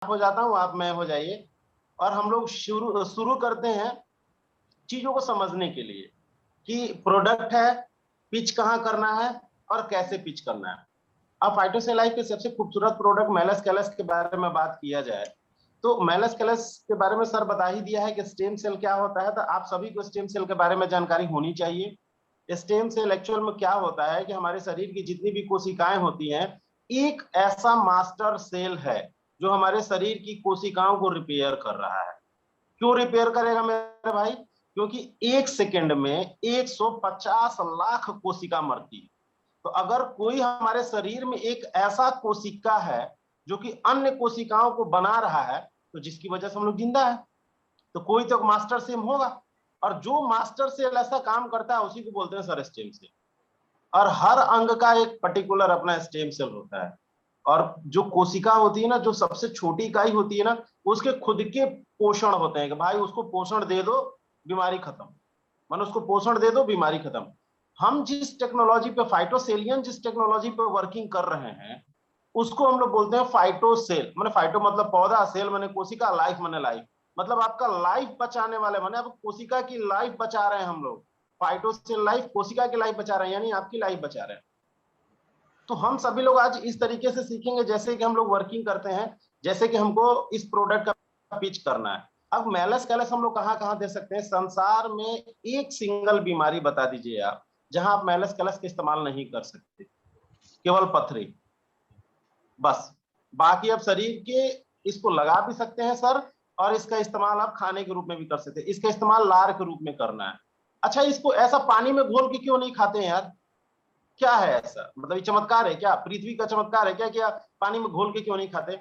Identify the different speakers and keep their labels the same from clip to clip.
Speaker 1: हो जाता हूँ, आप मैं हो जाइए, और हम लोग शुरू शुरू करते हैं चीजों को समझने के लिए कि प्रोडक्ट है, पिच कहाँ करना है और कैसे पिच करना है। अब फाइटोसेलाइफ के सबसे खूबसूरत प्रोडक्ट मेलस कैलस के बारे में बात किया जाए तो मेलस कैलस के बारे में सर बता ही दिया है कि स्टेम सेल क्या होता है, तो आप सभी को स्टेम सेल के बारे में जानकारी होनी चाहिए। स्टेम सेल एक्चुअल में क्या होता है कि हमारे शरीर की जितनी भी कोशिकाएं होती हैं, एक ऐसा मास्टर सेल है जो हमारे शरीर की कोशिकाओं को रिपेयर कर रहा है। क्यों रिपेयर करेगा मेरे भाई? क्योंकि एक सेकंड में 150 लाख कोशिका मरती है। तो अगर कोई हमारे शरीर में एक ऐसा कोशिका है जो कि अन्य कोशिकाओं को बना रहा है, तो जिसकी वजह से हम लोग जिंदा है, तो कोई तो मास्टर सेल होगा। और जो मास्टर सेल ऐसा काम करता है उसी को बोलते हैं सर स्टेम सेल। और हर अंग का एक पर्टिकुलर अपना स्टेम सेल होता है। और जो कोशिका होती है ना, जो सबसे छोटी इकाई होती है ना, उसके खुद के पोषण होते हैं कि भाई उसको पोषण दे दो, बीमारी खत्म। मानो उसको पोषण दे दो, बीमारी खत्म। हम जिस टेक्नोलॉजी पे फाइटोसेलियन जिस टेक्नोलॉजी पे वर्किंग कर रहे हैं, उसको हम लोग बोलते हैं फाइटोसेल। मैंने फाइटो मतलब पौधा, सेल मैंने कोशिका, लाइफ मैंने लाइफ, मतलब आपका लाइफ बचाने वाले, मैंने अब कोशिका की लाइफ बचा रहे हैं हम लोग। फाइटोसेल लाइफ, कोशिका की लाइफ बचा रहे हैं, यानी आपकी लाइफ बचा रहे हैं। तो हम सभी लोग आज इस तरीके से सीखेंगे जैसे कि हम लोग वर्किंग करते हैं, जैसे कि हमको इस प्रोडक्ट का पिच करना है। अब मेलस कैलस हम लोग कहाँ कहाँ दे सकते हैं संसार में? एक सिंगल बीमारी बता दीजिए आप जहां आप मेलस कैलस का इस्तेमाल नहीं कर सकते। केवल पथरी, बस। बाकी आप शरीर के इसको लगा भी सकते हैं सर, और इसका इस्तेमाल आप खाने के रूप में भी कर सकते हैं। इसका इस्तेमाल लार के रूप में करना है। अच्छा, इसको ऐसा पानी में घोल के क्यों नहीं खाते हैं यार? क्या है ऐसा? मतलब ये चमत्कार है क्या? पृथ्वी का चमत्कार है क्या कि आप पानी में घोल के क्यों नहीं खाते?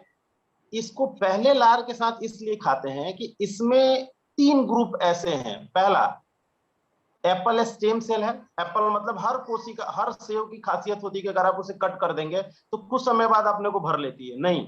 Speaker 1: इसको पहले लार के साथ इसलिए खाते हैं कि इसमें 3 ग्रुप ऐसे हैं। पहला, एप्पल स्टेम सेल है। एप्पल मतलब हर कोशिका, हर सेव की खासियत होती है कि अगर आप उसे कट कर देंगे तो कुछ समय बाद अपने को भर लेती है। नहीं,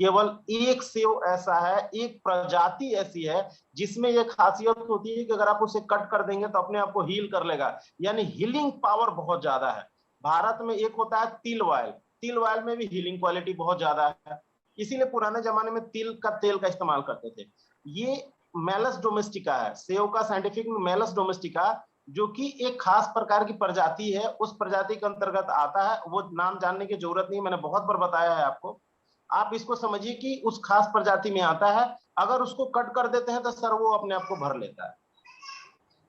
Speaker 1: केवल एक सेव ऐसा है, एक प्रजाति ऐसी है जिसमें यह खासियत होती है कि अगर आप उसे कट कर देंगे तो अपने आप को हील कर लेगा, यानी हीलिंग पावर बहुत ज्यादा है। भारत में एक होता है तिल वायल, तिल वायल में भी हीलिंग क्वालिटी बहुत ज्यादा है। इसीलिए पुराने जमाने में तिल का तेल का इस्तेमाल करते थे। ये मेलस डोमेस्टिका है, सेव का साइंटिफिक मेलस डोमेस्टिका, जो कि एक खास प्रकार की प्रजाति है, उस प्रजाति के अंतर्गत आता है। वो नाम जानने की जरूरत नहीं, मैंने बहुत बार बताया है आपको। आप इसको समझिए कि उस खास प्रजाति में आता है। अगर उसको कट कर देते हैं तो सर वो अपने आप को भर लेता है।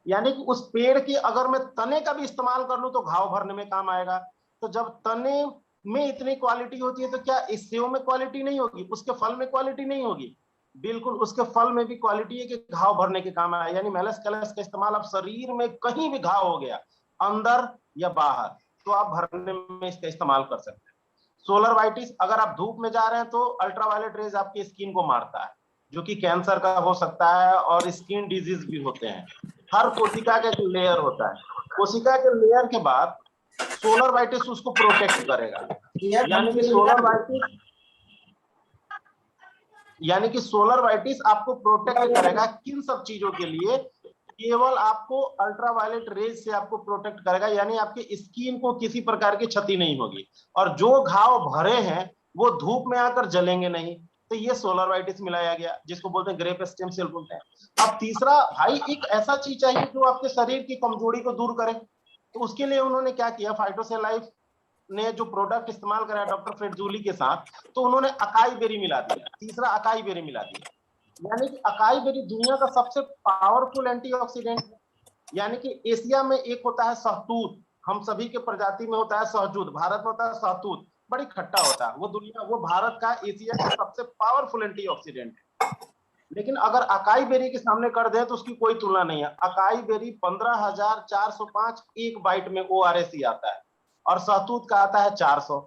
Speaker 1: यानी कि उस पेड़ की अगर मैं तने का भी इस्तेमाल कर लूं तो घाव भरने में काम आएगा। तो जब तने में इतनी क्वालिटी होती है तो क्या इस सेव में क्वालिटी नहीं होगी? उसके फल में क्वालिटी नहीं होगी? बिल्कुल, उसके फल में भी क्वालिटी है कि घाव भरने के काम आए। यानी मेलस कैलस का इस्तेमाल आप शरीर में कहीं भी घाव हो गया, अंदर या बाहर, तो आप भरने में इसका इस्तेमाल कर सकते हैं। सोलर वाइटिस, अगर आप धूप में जा रहे हैं तो अल्ट्रावायलेट रेज आपकी स्किन को मारता है, जो कि कैंसर का हो सकता है और स्किन डिजीज भी होते हैं। हर कोशिका का एक लेयर होता है, कोशिका के लेयर के बाद सोलर वाइटिस उसको प्रोटेक्ट करेगा। यानी कि सोलर वाइटिस यानी कि सोलर वाइटिस आपको प्रोटेक्ट करेगा किन सब चीजों के लिए? केवल आपको अल्ट्रावायलेट रेज से आपको प्रोटेक्ट करेगा, यानी आपकी स्किन को किसी प्रकार की क्षति नहीं होगी। और जो घाव भरे हैं वो धूप में आकर जलेंगे नहीं। तो ये सोलर वाइटिस मिलाया गया, जिसको बोलते हैं ग्रेप स्टेम सेल बोलते हैं। अब तीसरा, भाई एक ऐसा चीज चाहिए जो आपके शरीर की कमजोरी को दूर करे, तो उसके लिए उन्होंने क्या किया, फाइटोसेल लाइफ ने जो प्रोडक्ट इस्तेमाल करा डॉक्टर फ्रेडजूली के साथ, तो उन्होंने अकाई बेरी मिला दिया। तीसरा, अकाई बेरी मिला दिया। यानी कि अकाई बेरी दुनिया का सबसे पावरफुल एंटीऑक्सीडेंट है। यानी कि एशिया में एक होता है सहतूत, हम सभी के प्रजाति में होता है सहजूत, भारत में होता है सहतूत, बड़ी खट्टा होता है। वो भारत का, एशिया का सबसे पावरफुल एंटीऑक्सीडेंट है। लेकिन अगर अकाई बेरी के सामने कर दे तो उसकी कोई तुलना नहीं है। अकाई बेरी 15,405 एक बाइट में ओआरएस आता है, और सहतूत का आता है 400।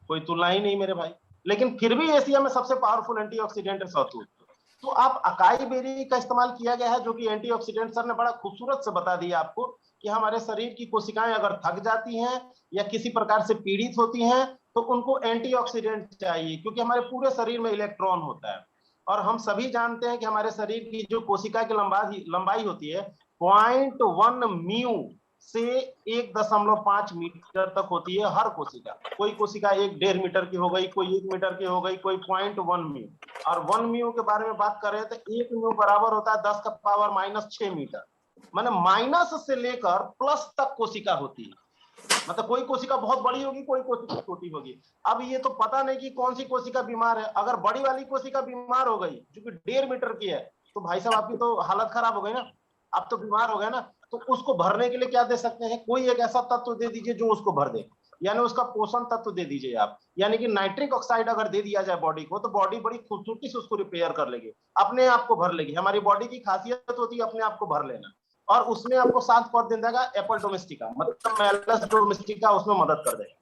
Speaker 1: कोई तुलना ही नहीं मेरे भाई। लेकिन फिर भी एशिया में सबसे पावरफुल एंटीऑक्सीडेंट है सहतूत। तो आप अकाई बेरी का इस्तेमाल किया गया है, जो कि एंटीऑक्सीडेंट सर ने बड़ा खूबसूरत से बता दिया आपको कि हमारे शरीर की कोशिकाएं अगर थक जाती हैं या किसी प्रकार से पीड़ित होती हैं तो उनको एंटीऑक्सीडेंट चाहिए, क्योंकि हमारे पूरे शरीर में इलेक्ट्रॉन होता है। और हम सभी जानते हैं कि हमारे शरीर की जो कोशिका की लंबाई होती है 0.1 म्यू, से 1.5 मीटर तक होती है हर कोशिका। कोई कोशिका 1.5 मीटर की हो गई, कोई 1 मीटर की हो गई, कोई 0.1 म्यू। और 1 म्यू के बारे में बात कर रहे हैं तो 1 म्यू बराबर होता है 10⁻⁻6 मीटर। माने माइनस से लेकर प्लस तक कोशिका होती है। मतलब कोई कोशिका बहुत बड़ी होगी, कोई कोशिका छोटी होगी। अब ये तो पता नहीं कि कौन सी कोशिका बीमार है। अगर बड़ी वाली कोशिका बीमार हो गई जो कि 1.5 मीटर की है, तो भाई साहब आपकी तो हालत खराब हो गई ना, आप तो बीमार हो गए ना। तो उसको भरने के लिए क्या दे सकते हैं, कोई एक ऐसा तत्व दे दीजिए जो उसको भर दे, यानी उसका पोषण तत्व दे दीजिए आप। यानी कि नाइट्रिक ऑक्साइड अगर दे दिया जाए बॉडी को, तो बॉडी बड़ी खूबसूरती से उसको रिपेयर कर लेगी, अपने आप को भर लेगी। हमारी बॉडी की खासियत होती है अपने आप को भर लेना। और उसमें आपको साथ पौध दे देगा एप्पल डोमेस्टिका, मतलब मेलस डोमेस्टिका उसमें मदद कर देगा।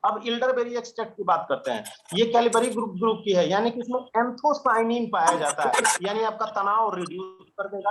Speaker 1: अब इल्डरबेरी एक्सट्रैक्ट की बात करते हैं। ये कैलिबरी ग्रुप की है, यानी कि इसमें एंथोसाइनिन पाया जाता है, यानी आपका तनाव रिड्यूस कर देगा,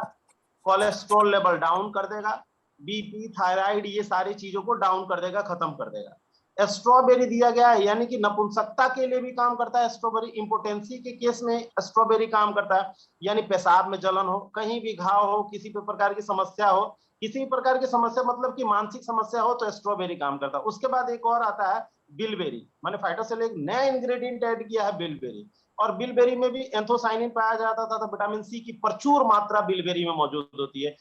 Speaker 1: कोलेस्ट्रॉल लेवल डाउन कर देगा, बीपी थायराइड ये सारी चीजों को डाउन कर देगा, खत्म कर देगा। स्ट्रॉबेरी दिया गया है, यानी कि नपुंसकता के लिए भी काम करता है स्ट्रॉबेरी। इंपोर्टेंसी के केस में स्ट्रॉबेरी काम करता है, यानी पेशाब में जलन हो, कहीं भी घाव हो, किसी भी प्रकार की समस्या हो, किसी भी प्रकार की समस्या मतलब कि मानसिक समस्या हो, तो स्ट्रॉबेरी काम करता है। उसके बाद एक और आता है बिलबेरी। मैंने फाइटोसेल एक नया इंग्रेडिएंट ऐड किया है बिलबेरी। और बिलबेरी में भी एंथोसाइनिन पाया जाता था, तो विटामिन सी की प्रचुर मात्रा बिलबेरी में मौजूद होती है,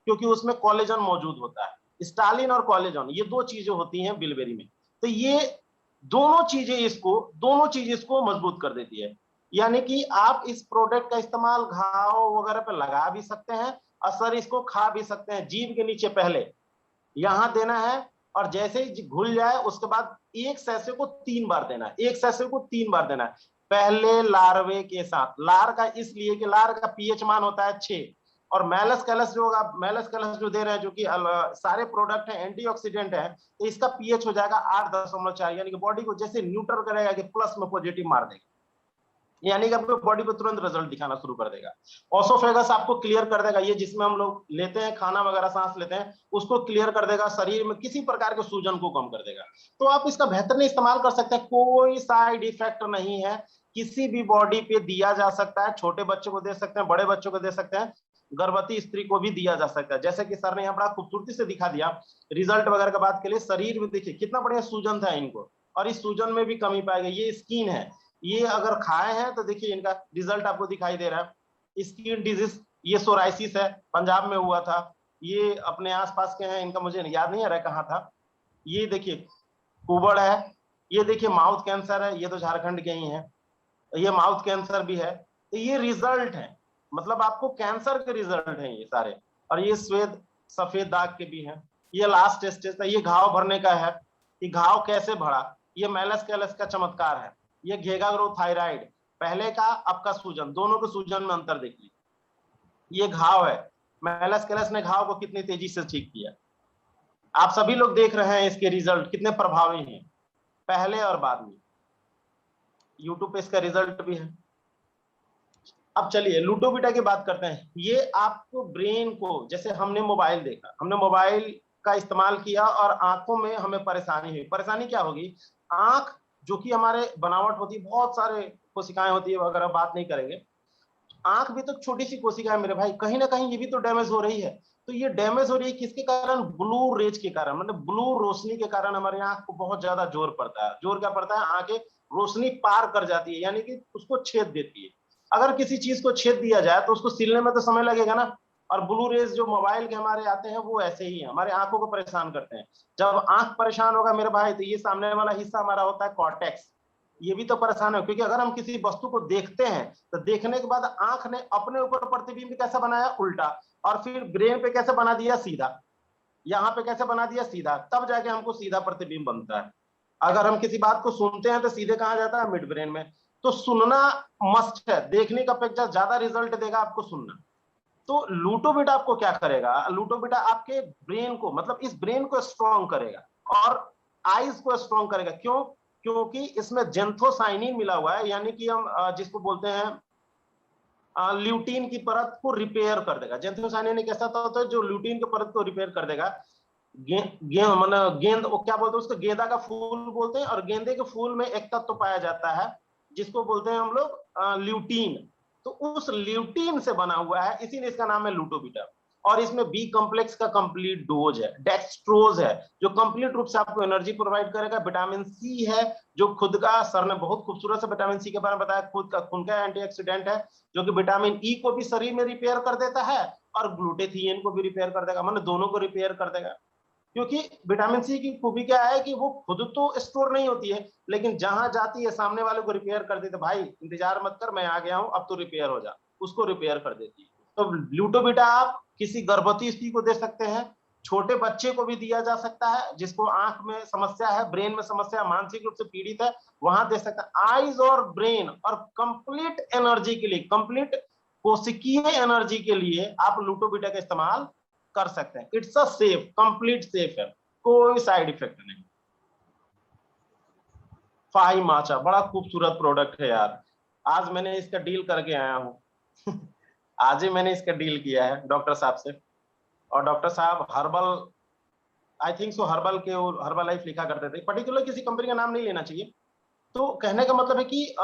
Speaker 1: क्योंकि उसमें कोलेजन मौजूद होता है। स्टालिन और कोलेजन ये दो चीजें होती हैं बिलबेरी में। तो ये दोनों चीजें इसको मजबूत कर देती है। यानी कि आप इस प्रोडक्ट का इस्तेमाल घाव वगैरह पे लगा भी सकते हैं, असर इसको खा भी सकते हैं। जीभ के नीचे पहले यहां देना है, और जैसे ही घुल जाए उसके बाद एक सैसे को 3 बार देना है, एक सैसे को 3 बार देना है। पहले लार्वे के साथ, लार का इसलिए कि लार का पीएच मान होता है 6, और मेलस कैलस जो आप मेलस कैलस जो दे रहे हैं, जो कि सारे प्रोडक्ट हैं एंटीऑक्सीडेंट है, तो इसका पीएच हो जाएगा 8.4, यानी कि बॉडी को जैसे न्यूट्रल करेगा कि प्लस में पॉजिटिव मार देगा, यानी कि आपको बॉडी पे तुरंत रिजल्ट दिखाना शुरू कर देगा। ऑसोफेगस आपको क्लियर कर देगा, ये जिसमें हम लोग लेते हैं खाना वगैरह सांस लेते हैं, उसको क्लियर कर देगा, शरीर में किसी प्रकार के सूजन को कम कर देगा। तो आप इसका बेहतरीन इस्तेमाल कर सकते हैं, कोई साइड इफेक्ट नहीं है, किसी भी बॉडी पे दिया जा सकता है, छोटे बच्चों को दे सकते हैं, बड़े बच्चों को दे सकते हैं, गर्भवती स्त्री को भी दिया जा सकता है। जैसे कि सर ने यहाँ बड़ा खूबसूरती से दिखा दिया रिजल्ट वगैरह का बात के लिए। शरीर में देखिए कितना बढ़िया सूजन था इनको, और इस सूजन में भी कमी पाएगा। ये स्किन है, ये अगर खाए हैं तो देखिए इनका रिजल्ट आपको दिखाई दे रहा है। स्किन डिजीज, ये सोराइसिस है, पंजाब में हुआ था, ये अपने आसपास के हैं, इनका मुझे याद नहीं आ रहा है कहाँ था। ये देखिए कुबड़ है, ये देखिए माउथ कैंसर है, ये तो झारखंड के ही हैं, ये माउथ कैंसर भी है। तो ये रिजल्ट है, मतलब आपको कैंसर के रिजल्ट हैं ये सारे। और ये श्वेत सफेद दाग के भी हैं। ये लास्ट स्टेज था, ये घाव भरने का है, ये घाव कैसे भरा, ये मेलस कैलस का चमत्कार है। ये घेगा ग्रोथ थायराइड, पहले का अब का सूजन, दोनों के सूजन में अंतर देखिए। ये घाव है, मेलस कैलस ने घाव को कितनी तेजी से ठीक किया। आप सभी लोग देख रहे हैं इसके रिजल्ट कितने प्रभावी हैं, पहले और बाद में। यूट्यूब पे इसका रिजल्ट भी है। अब चलिए लूटोबिटा की बात करते हैं। ये आपको ब्रेन को, जैसे हमने मोबाइल देखा, हमने मोबाइल का इस्तेमाल किया और आंखों में हमें परेशानी हुई। परेशानी क्या होगी, आंख जो कि हमारे बनावट होती है, बहुत सारे कोशिकाएं होती है वगैरह, बात नहीं करेंगे। आंख भी तो छोटी सी कोशिका है मेरे भाई, कहीं ना कहीं ये भी तो डैमेज हो रही है। तो ये डैमेज हो रही है किसके कारण, ब्लू रेज के कारण, मतलब ब्लू रोशनी के कारण हमारे आंख को बहुत ज्यादा जोर पड़ता है। जोर क्या पड़ता है, आंखें रोशनी पार कर जाती है, यानी कि उसको छेद देती है। अगर किसी चीज को छेद दिया जाए तो उसको सिलने में तो समय लगेगा ना। और ब्लू रेज जो मोबाइल के हमारे आते हैं वो ऐसे ही है, हमारे आंखों को परेशान करते हैं। जब आंख परेशान होगा मेरे भाई, तो ये सामने वाला हिस्सा हमारा होता है कॉर्टेक्स, ये भी तो परेशान है। क्योंकि अगर हम किसी वस्तु को देखते हैं तो देखने के बाद आंख ने अपने ऊपर प्रतिबिंब कैसा बनाया, उल्टा, और फिर ब्रेन पे कैसे बना दिया, सीधा, यहाँ पे कैसे बना दिया, सीधा, तब जाके हमको सीधा प्रतिबिंब बनता है। अगर हम किसी बात को सुनते हैं तो सीधे कहाँ जाता है, मिड ब्रेन में। तो सुनना मस्ट है, देखने का अपेक्षा ज्यादा रिजल्ट देगा आपको सुनना। तो लूटोबिटा आपको क्या करेगा, लूटोबिटा आपके ब्रेन को, मतलब इस ब्रेन को स्ट्रॉन्ग करेगा और आईज को स्ट्रॉन्ग करेगा। क्यों, क्योंकि इसमें जेंथोसाइनिन मिला हुआ है, यानी कि हम जिसको बोलते हैं ल्यूटीन की परत को रिपेयर कर देगा। जेंथोसाइनिन एक ऐसा होता है जो ल्यूटीन की परत को रिपेयर कर देगा। गेंद वो क्या बोलते हैं उसको, गेंदा का फूल बोलते हैं, और गेंदे के फूल में एक तत्व तो पाया जाता है जिसको बोलते हैं हम लोग ल्यूटीन। तो उस ल्यूटीन से बना हुआ है, इसीलिए इसका नाम है लूटोबिटा। और इसमें बी कॉम्प्लेक्स का कंप्लीट डोज है। डेक्सट्रोज है जो कंप्लीट रूप से आपको एनर्जी प्रोवाइड करेगा। विटामिन सी है जो खुद का, सर ने बहुत खूबसूरत से विटामिन सी के बारे में बताया, खुद का खून का एंटीऑक्सीडेंट है जो कि विटामिन ई को भी शरीर में रिपेयर कर देता है और ग्लूटेथियन को भी रिपेयर कर देगा, मतलब दोनों को रिपेयर कर देगा। क्योंकि विटामिन सी की खूबी क्या है कि वो खुद तो स्टोर नहीं होती है, लेकिन जहां जाती है सामने वाले को रिपेयर कर देती है। भाई इंतजार मत कर, मैं आ गया हूं, अब तो रिपेयर हो जा, उसको रिपेयर कर देती है। तो ग्लूटोबिटा आप किसी गर्भवती स्त्री को दे सकते हैं, छोटे बच्चे को भी दिया जा सकता है जिसको आंख में समस्या है, ब्रेन में समस्या, मानसिक रूप से पीड़ित है, वहां दे सकता है। आईज और ब्रेन और कंप्लीट एनर्जी के लिए, कंप्लीट कोशिकीय एनर्जी के लिए आप ग्लूटोबिटा का इस्तेमाल कर सकते हैं। It's a safe, complete safe है, कोई साइड इफेक्ट नहीं। फाई माचा बड़ा खूबसूरत प्रोडक्ट है यार, आज मैंने इसका डील करके आया हूं आज ही मैंने इसका डील किया है डॉक्टर साहब से। और डॉक्टर साहब herbal, I think so herbal के, हर्बल लाइफ लिखा करते थे, पर्टिकुलर किसी कंपनी का नाम नहीं लेना चाहिए। तो कहने का मतलब है कि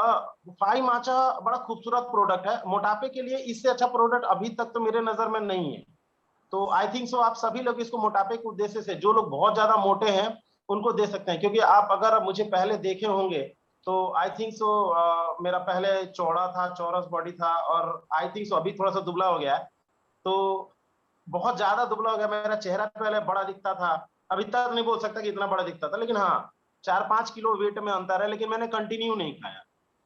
Speaker 1: फाई माचा बड़ा खूबसूरत प्रोडक्ट है मोटापे के लिए। इससे अच्छा प्रोडक्ट अभी तक तो मेरे नजर में नहीं है। तो आई थिंक सो आप सभी लोग इसको मोटापे के उद्देश्य से, जो लोग बहुत ज्यादा मोटे हैं उनको दे सकते हैं। क्योंकि आप अगर मुझे पहले देखे होंगे तो आई थिंक सो मेरा पहले चौड़ा था, चौरस बॉडी था, और आई थिंक सो अभी थोड़ा सा दुबला हो गया है। तो बहुत ज्यादा दुबला हो गया, मेरा चेहरा पहले बड़ा दिखता था, अभी तक नहीं बोल सकता कि इतना बड़ा दिखता था, लेकिन हाँ 4-5 किलो वेट में अंतर है। लेकिन मैंने कंटिन्यू नहीं खाया,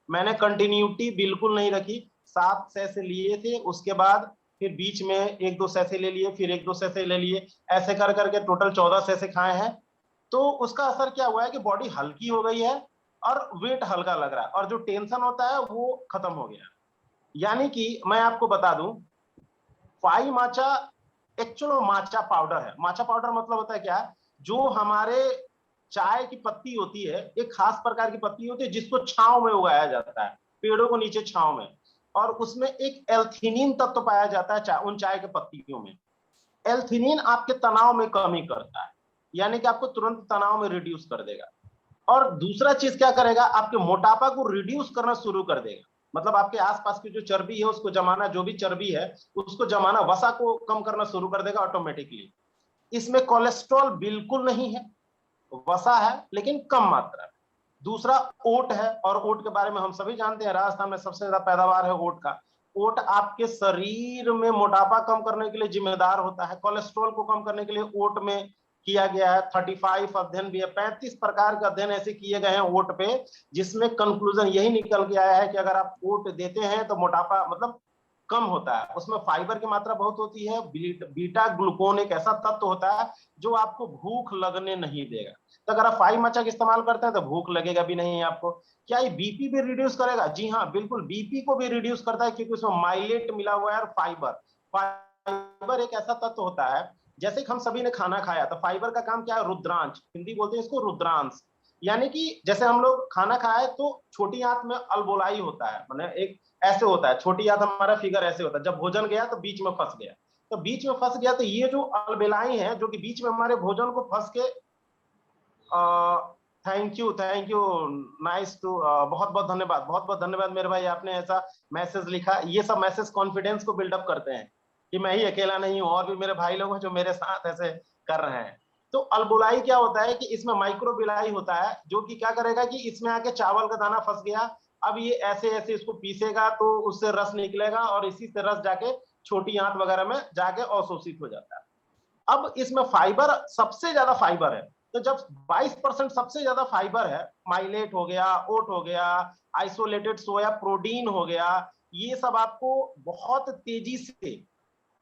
Speaker 1: मैंने कंटिन्यूटी बिल्कुल नहीं रखी। 7 सैसे लिए थे, उसके बाद फिर बीच में 1-2 सैसे ले लिए, फिर 1-2 सैसे ले लिए, ऐसे कर करके टोटल 14 सैसे खाए हैं। तो उसका असर क्या हुआ है कि बॉडी हल्की हो गई है और वेट हल्का लग रहा है, और जो टेंशन होता है वो खत्म हो गया। यानी कि मैं आपको बता दूं, फाई माचा एक्चुअल माचा पाउडर है। माचा पाउडर मतलब होता है क्या, जो हमारे चाय की पत्ती होती है, एक खास प्रकार की पत्ती होती है जिसको छांव में उगाया जाता है, पेड़ों को नीचे छांव में, और उसमें एक एल्थिनिन तत्व पाया जाता है उन चाय के पत्तियों में। एल्थिनिन आपके तनाव में कमी करता है, यानी कि आपको तुरंत तनाव में रिड्यूस कर देगा। और दूसरा चीज क्या करेगा, आपके मोटापा को रिड्यूस करना शुरू कर देगा। मतलब आपके आसपास की जो चर्बी है उसको जमाना, जो भी चर्बी है उसको जमाना, वसा को कम करना शुरू कर देगा ऑटोमेटिकली। इसमें कोलेस्ट्रॉल बिल्कुल नहीं है, वसा है लेकिन कम मात्रा में। दूसरा ओट है, और ओट के बारे में हम सभी जानते हैं, राजस्थान में सबसे ज्यादा पैदावार है ओट का। ओट आपके शरीर में मोटापा कम करने के लिए जिम्मेदार होता है, कोलेस्ट्रॉल को कम करने के लिए ओट में किया गया है 35 अध्ययन भी है, 35 प्रकार के अध्ययन ऐसे किए गए हैं ओट पे, जिसमें कंक्लूजन यही निकल के आया है कि अगर आप ओट देते हैं तो मोटापा मतलब कम होता है। उसमें फाइबर की मात्रा बहुत होती है, बीटा ग्लूकोन एक ऐसा तत्व होता है जो आपको भूख लगने नहीं देगा। तो अगर आप फाइव मचा का इस्तेमाल करते हैं तो भूख लगेगा भी नहीं आपको। क्या ये बीपी भी रिड्यूस करेगा? जी हाँ बिल्कुल, बीपी को भी रिड्यूस करता है, क्योंकि उसमें माइलेट मिला हुआ है और फाइबर। फाइबर एक ऐसा तत्व होता है, जैसे कि हम सभी ने खाना खाया तो फाइबर का काम क्या है, रुद्रांश, हिंदी बोलते हैं इसको रुद्रांश। यानी कि जैसे हम लोग खाना खाए तो छोटी आंत में अल्बोलाई होता है, मतलब एक ऐसे होता है, छोटी आंत हमारा फिगर ऐसे होता है, जब भोजन गया तो बीच में फंस गया, तो बीच में फंस गया तो ये जो अल्बेलाई है जो कि बीच में हमारे भोजन को फंस के, thank you, thank you, nice to, बहुत बहुत धन्यवाद, बहुत बहुत धन्यवाद मेरे भाई, आपने ऐसा मैसेज लिखा। ये सब मैसेज कॉन्फिडेंस को बिल्डअप करते हैं कि मैं ही अकेला नहीं हूं, और भी मेरे भाई लोग हैं जो मेरे साथ ऐसे कर रहे हैं। तो अल्बुलाई क्या होता है कि इसमें माइक्रोबिलाई होता है जो कि क्या करेगा कि इसमें आके चावल का दाना फंस गया, अब ये ऐसे ऐसे इसको पीसेगा तो उससे रस निकलेगा, और इसी से रस जाके छोटी आंत वगैरह में जाके अवशोषित हो जाता है। अब इसमें फाइबर, सबसे ज्यादा फाइबर है, तो जब 22% सबसे ज्यादा फाइबर है, माइलेट हो गया, ओट हो गया, आइसोलेटेड सोया प्रोटीन हो गया, ये सब आपको बहुत तेजी से,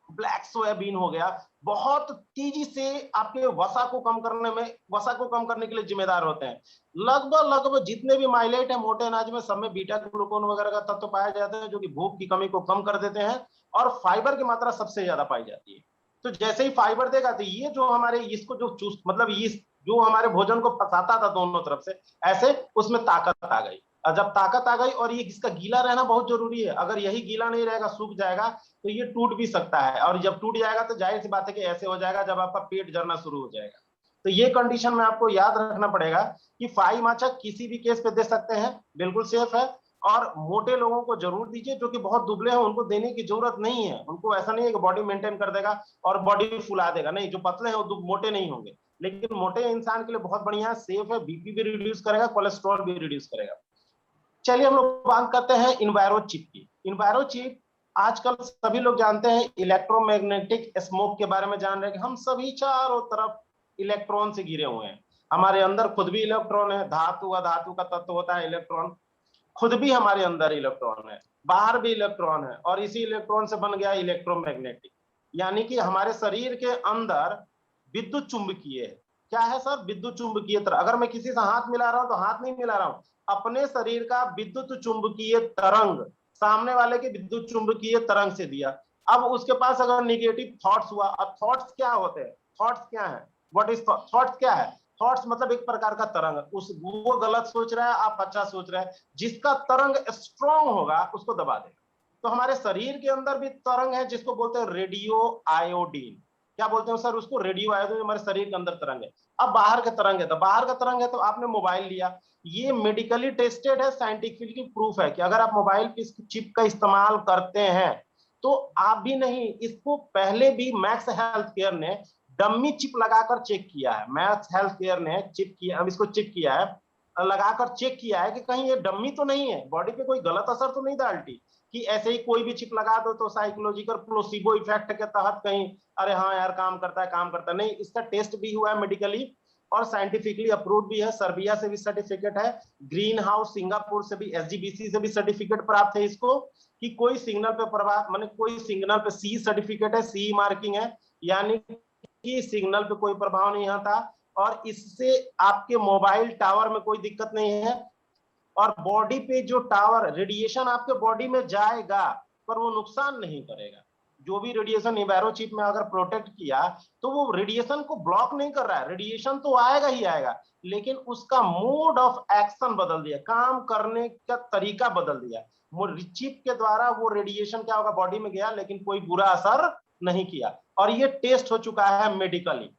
Speaker 1: ब्लैक सोयाबीन हो गया, बहुत तेजी से आपके वसा को कम करने में, वसा को कम करने के लिए जिम्मेदार होते हैं। लगभग लगभग जितने भी माइलेट है मोटे अनाज में, सब में बीटा ग्लूकोन वगैरह का तत्व पाया जाता है जो कि भूख की कमी को कम कर देते हैं, और फाइबर की मात्रा सबसे ज्यादा पाई जाती है। तो जैसे ही फाइबर देगा तो ये जो हमारे इसको जो चूस, मतलब ये जो हमारे भोजन को फंसाता था दोनों तरफ से, ऐसे उसमें ताकत आ गई। और जब ताकत आ गई, और ये इसका गीला रहना बहुत जरूरी है, अगर यही गीला नहीं रहेगा, सूख जाएगा, तो ये टूट भी सकता है, और जब टूट जाएगा तो जाहिर सी बात है कि ऐसे हो जाएगा जब आपका पेट जलना शुरू हो जाएगा। तो ये कंडीशन में आपको याद रखना पड़ेगा कि फाई माचा किसी भी केस पे दे सकते हैं, बिल्कुल सेफ है। और मोटे लोगों को जरूर दीजिए, जो कि बहुत दुबले हैं उनको देने की जरूरत नहीं है। उनको ऐसा नहीं है कि बॉडी मेंटेन कर देगा और बॉडी फुला देगा, नहीं, जो पतले हैं वो मोटे नहीं होंगे, लेकिन मोटे इंसान के लिए बहुत बढ़िया सेफ है, बीपी भी रिड्यूस करेगा, कोलेस्ट्रॉल भी रिड्यूस करेगा। चलिए हम लोग बात करते हैं इन्वायरो चिप की। इन्वायरो चिप आजकल सभी लोग जानते हैं, इलेक्ट्रोमैग्नेटिक स्मोक के बारे में जान रहे हैं कि हम सभी चारों तरफ इलेक्ट्रॉन से घिरे हुए हैं। हमारे अंदर खुद भी इलेक्ट्रॉन है, धातु का तत्व होता है इलेक्ट्रॉन, खुद भी हमारे अंदर इलेक्ट्रॉन है, बाहर भी इलेक्ट्रॉन है, और इसी इलेक्ट्रॉन से बन गया इलेक्ट्रोमैग्नेटिक। यानी कि हमारे शरीर के अंदर विद्युत चुंबकीय है। क्या है सर? विद्युत चुंबकीय तरंग। अगर मैं किसी से हाथ मिला रहा हूं तो हाथ नहीं मिला रहा हूं, अपने शरीर का विद्युत चुंबकीय तरंग सामने वाले के विद्युत चुंबकीय तरंग से दिया। अब उसके पास अगर निगेटिव थॉट्स हुआ, अब थॉट्स क्या होते हैं? थॉट्स क्या है? What is thoughts? क्या है थॉट्स? मतलब एक प्रकार का तरंग। उस वो गलत सोच रहा है, आप अच्छा सोच रहे हैं, जिसका तरंग स्ट्रांग होगा उसको दबा देगा। तो हमारे शरीर के अंदर भी तरंग है जिसको बोलते हैं रेडियो आयोडीन। क्या बोलते हैं सर उसको? रेडियो आयोडीन हमारे शरीर के अंदर तरंग है। अब बाहर का तरंग है, तो बाहर का तरंग है तो आपने मोबाइल लिया, ये मेडिकली टेस्टेड है, साइंटिफिकली प्रूफ है कि अगर आप मोबाइल की चिप का इस्तेमाल करते हैं तो आप भी नहीं, इसको पहले भी मैक्स हेल्थ केयर ने डम्मी चिप लगाकर चेक किया है। मैक्स हेल्थ केयर ने चिप किया, अब इसको चेक किया है, लगाकर चेक किया है कि कहीं ये डम्मी तो नहीं है, बॉडी पे कोई गलत असर तो नहीं डालती, कि ऐसे ही कोई भी चिप लगा दो तो साइकोलॉजिकल प्लेसिबो इफेक्ट के तहत कहीं अरे हाँ यार काम करता है, काम करता है, नहीं, इसका टेस्ट भी हुआ है मेडिकली और साइंटिफिकली अप्रूव भी है। सर्बिया से भी सर्टिफिकेट है, ग्रीन हाउस सिंगापुर से भी, एसजीबीसी से भी सर्टिफिकेट प्राप्त है इसको, कि कोई सिग्नल पे प्रभाव, माने कोई सिग्नल पे सी सर्टिफिकेट है, सी मार्किंग है, यानी कि सिग्नल पे कोई प्रभाव नहीं आता और इससे आपके मोबाइल टावर में कोई दिक्कत नहीं है। और बॉडी पे जो टावर रेडिएशन आपके बॉडी में जाएगा पर वो नुकसान नहीं करेगा। जो भी रेडिएशन इन्वायरो चिप में अगर प्रोटेक्ट किया तो वो रेडिएशन को ब्लॉक नहीं कर रहा है, रेडिएशन तो आएगा ही आएगा, लेकिन उसका मोड ऑफ एक्शन बदल दिया, काम करने का तरीका बदल दिया। चिप के द्वारा वो रेडिएशन क्या होगा, बॉडी में गया लेकिन कोई बुरा असर नहीं किया। और ये टेस्ट हो चुका है मेडिकली।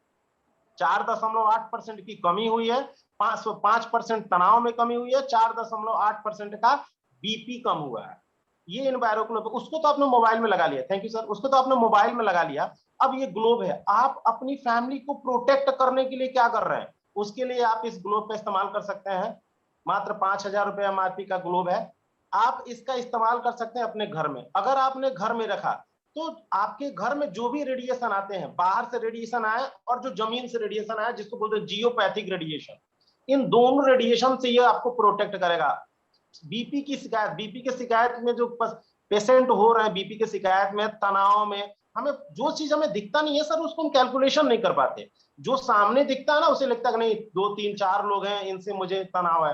Speaker 1: 4.8% की कमी हुई है, 5% तनाव में कमी हुई है, 4.8% का बीपी कम हुआ है। ये इन्वायरो ग्लोब, उसको तो आपने मोबाइल में लगा लिया, थैंक यू सर, उसको तो आपने मोबाइल में लगा लिया। अब ये ग्लोब है, आप अपनी फैमिली को प्रोटेक्ट करने के लिए क्या कर रहे हैं, उसके लिए आप इस ग्लोब का इस्तेमाल कर सकते हैं। मात्र 5,000 रुपए एमआरपी का ग्लोब है, आप इसका इस्तेमाल कर सकते हैं अपने घर में। अगर आपने घर में रखा तो आपके घर में जो भी रेडिएशन आते हैं, बाहर से रेडिएशन आए और जो जमीन से रेडिएशन आए, जिसको बोलते हैं जियोपैथिक रेडिएशन, इन दोनों रेडिएशन से ये आपको प्रोटेक्ट करेगा। बीपी की शिकायत, बीपी के शिकायत में जो पेशेंट हो रहे हैं, बीपी के शिकायत में, तनाव में, हमें जो चीज हमें दिखता नहीं है सर उसको हम कैलकुलेशन नहीं कर पाते, जो सामने दिखता है ना उसे लगता है नहीं 2 3 4 लोग हैं इनसे मुझे तनाव है।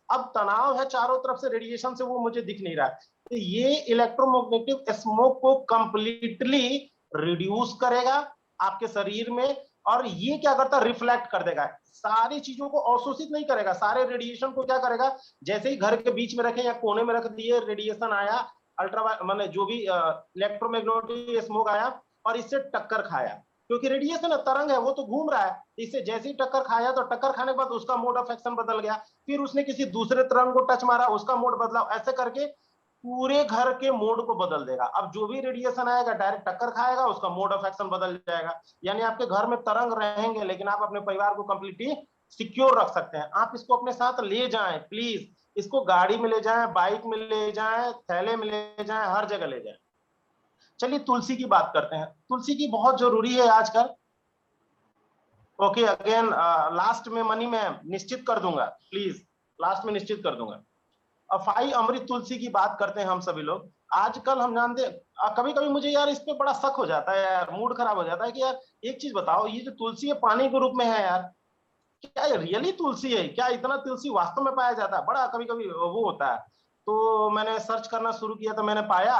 Speaker 1: अब तनाव है चारों तरफ से रेडिएशन से, वो मुझे दिख नहीं रहा है। तो ये इलेक्ट्रोमैग्नेटिक स्मोक को कंप्लीटली रिड्यूस करेगा आपके शरीर में, और ये क्या करता है, रिफ्लेक्ट कर देगा, सारी चीजों को अवशोषित नहीं करेगा, सारे रेडिएशन को क्या करेगा, जैसे ही घर के बीच में रखे या कोने में रख दिए, रेडिएशन आया, अल्ट्रा माने जो भी इलेक्ट्रोमैग्नेटिक स्मोक आया और इससे टक्कर खाया, क्योंकि रेडिएशन तरंग है वो तो घूम रहा है, इससे जैसे ही टक्कर खाया तो टक्कर खाने के बाद उसका मोड ऑफ एक्शन बदल गया, फिर उसने किसी दूसरे तरंग को टच मारा, उसका मोड बदला, ऐसे करके पूरे घर के मोड को बदल देगा। अब जो भी रेडिएशन आएगा डायरेक्ट टक्कर खाएगा, उसका मोड ऑफ एक्शन बदल जाएगा, यानी आपके घर में तरंग रहेंगे लेकिन आप अपने परिवार को कंप्लीटली सिक्योर रख सकते हैं। आप इसको अपने साथ ले जाएं प्लीज, इसको गाड़ी में ले जाएं, बाइक में ले जाएं, थैले में ले जाएं, हर जगह ले जाएं। चलिए तुलसी की बात करते हैं, तुलसी की बहुत जरूरी है आजकल। ओके अगेन लास्ट में मनी में निश्चित कर दूंगा, प्लीज लास्ट में निश्चित कर दूंगा। अफाई अमृत तुलसी की बात करते हैं हम सभी लोग। आजकल हम जानते कभी कभी मुझे यार इस पे बड़ा शक हो जाता है यार, मूड खराब हो जाता है कि यार एक चीज बताओ, ये जो तुलसी है पानी के रूप में है यार, क्या ये रियली तुलसी है? क्या इतना तुलसी वास्तव में पाया जाता है? बड़ा कभी कभी वो होता है। तो मैंने सर्च करना शुरू किया तो मैंने पाया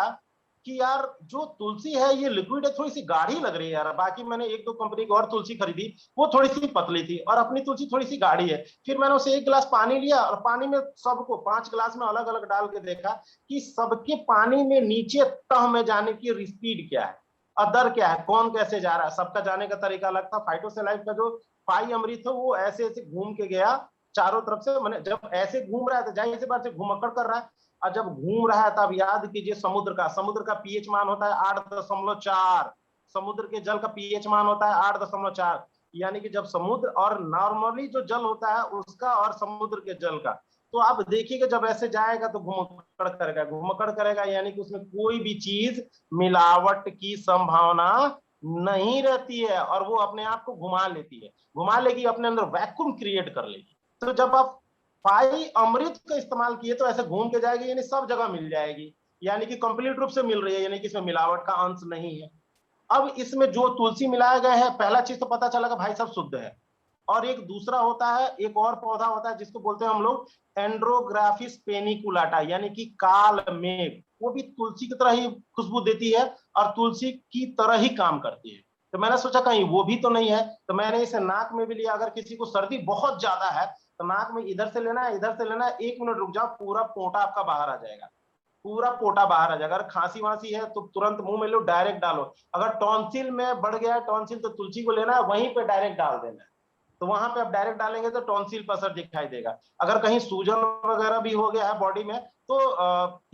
Speaker 1: कि यार जो तुलसी है ये लिक्विड है, थोड़ी सी गाढ़ी लग रही है यार। बाकी मैंने 1 2 कंपनी की और तुलसी खरीदी, वो थोड़ी सी पतली थी, और अपनी तुलसी थोड़ी सी गाढ़ी है। फिर मैंने उसे 1 गिलास पानी लिया और पानी में सबको 5 गिलास में अलग अलग डाल के देखा कि सबके पानी में नीचे तह में जाने की स्पीड क्या है, अदर क्या है, कौन कैसे जा रहा है, सबका जाने का तरीका अलग था। फाइटोसेलाइफ का जो पाई अमृत है वो ऐसे ऐसे घूम के गया चारों तरफ से, मैंने जब ऐसे घूम रहा है तो जाहिर सी बात से घुमक्कड़ कर रहा है, और जब घूम रहा है तब याद कीजिए समुद्र का पीएच मान होता है 8.4, समुद्र के जल का पीएच मान होता है 8.4, यानी कि जब समुद्र और नॉर्मली जो जल होता है उसका और समुद्र के जल का, तो आप देखिएगा जब ऐसे जाएगा तो घुमक्कड़ करेगा, यानी कि उसमें कोई भी चीज मिलावट की संभावना नहीं रहती है और वो अपने आप को घुमा लेती है, घुमा लेगी, अपने अंदर वैक्यूम क्रिएट कर लेगी। तो जब आप फाई अमृत का इस्तेमाल किए तो ऐसे घूम के जाएगी, यानी सब जगह मिल जाएगी, यानी कि कंप्लीट रूप से मिल रही है, यानी कि इसमें मिलावट का अंश नहीं है। अब इसमें जो तुलसी मिलाया गया है, पहला चीज तो पता चला कि भाई सब शुद्ध है। और एक दूसरा होता है, एक और पौधा होता है जिसको बोलते हैं हम लोग एंड्रोग्राफिस पेनिकुलाटा, यानी कि काल मेघ, वो भी तुलसी की तरह ही खुशबू देती है और तुलसी की तरह ही काम करती है। तो मैंने सोचा कहीं वो भी तो नहीं है, तो मैंने इसे नाक में भी लिया। अगर किसी को सर्दी बहुत ज्यादा है तो नाक में इधर से लेना है, इधर से लेना है, 1 मिनट रुक जाओ, पूरा पोटा आपका बाहर आ जाएगा, पूरा पोटा बाहर आ जाएगा। अगर खांसी वांसी है तो तुरंत मुंह में लो, डायरेक्ट डालो। अगर टॉन्सिल में बढ़ गया है टॉन्सिल, तो तुलसी को लेना है, वहीं पे डायरेक्ट डाल देना है, तो वहां पे आप डायरेक्ट डालेंगे तो टॉन्सिल पर असर दिखाई देगा। अगर कहीं सूजन वगैरह भी हो गया है बॉडी में, तो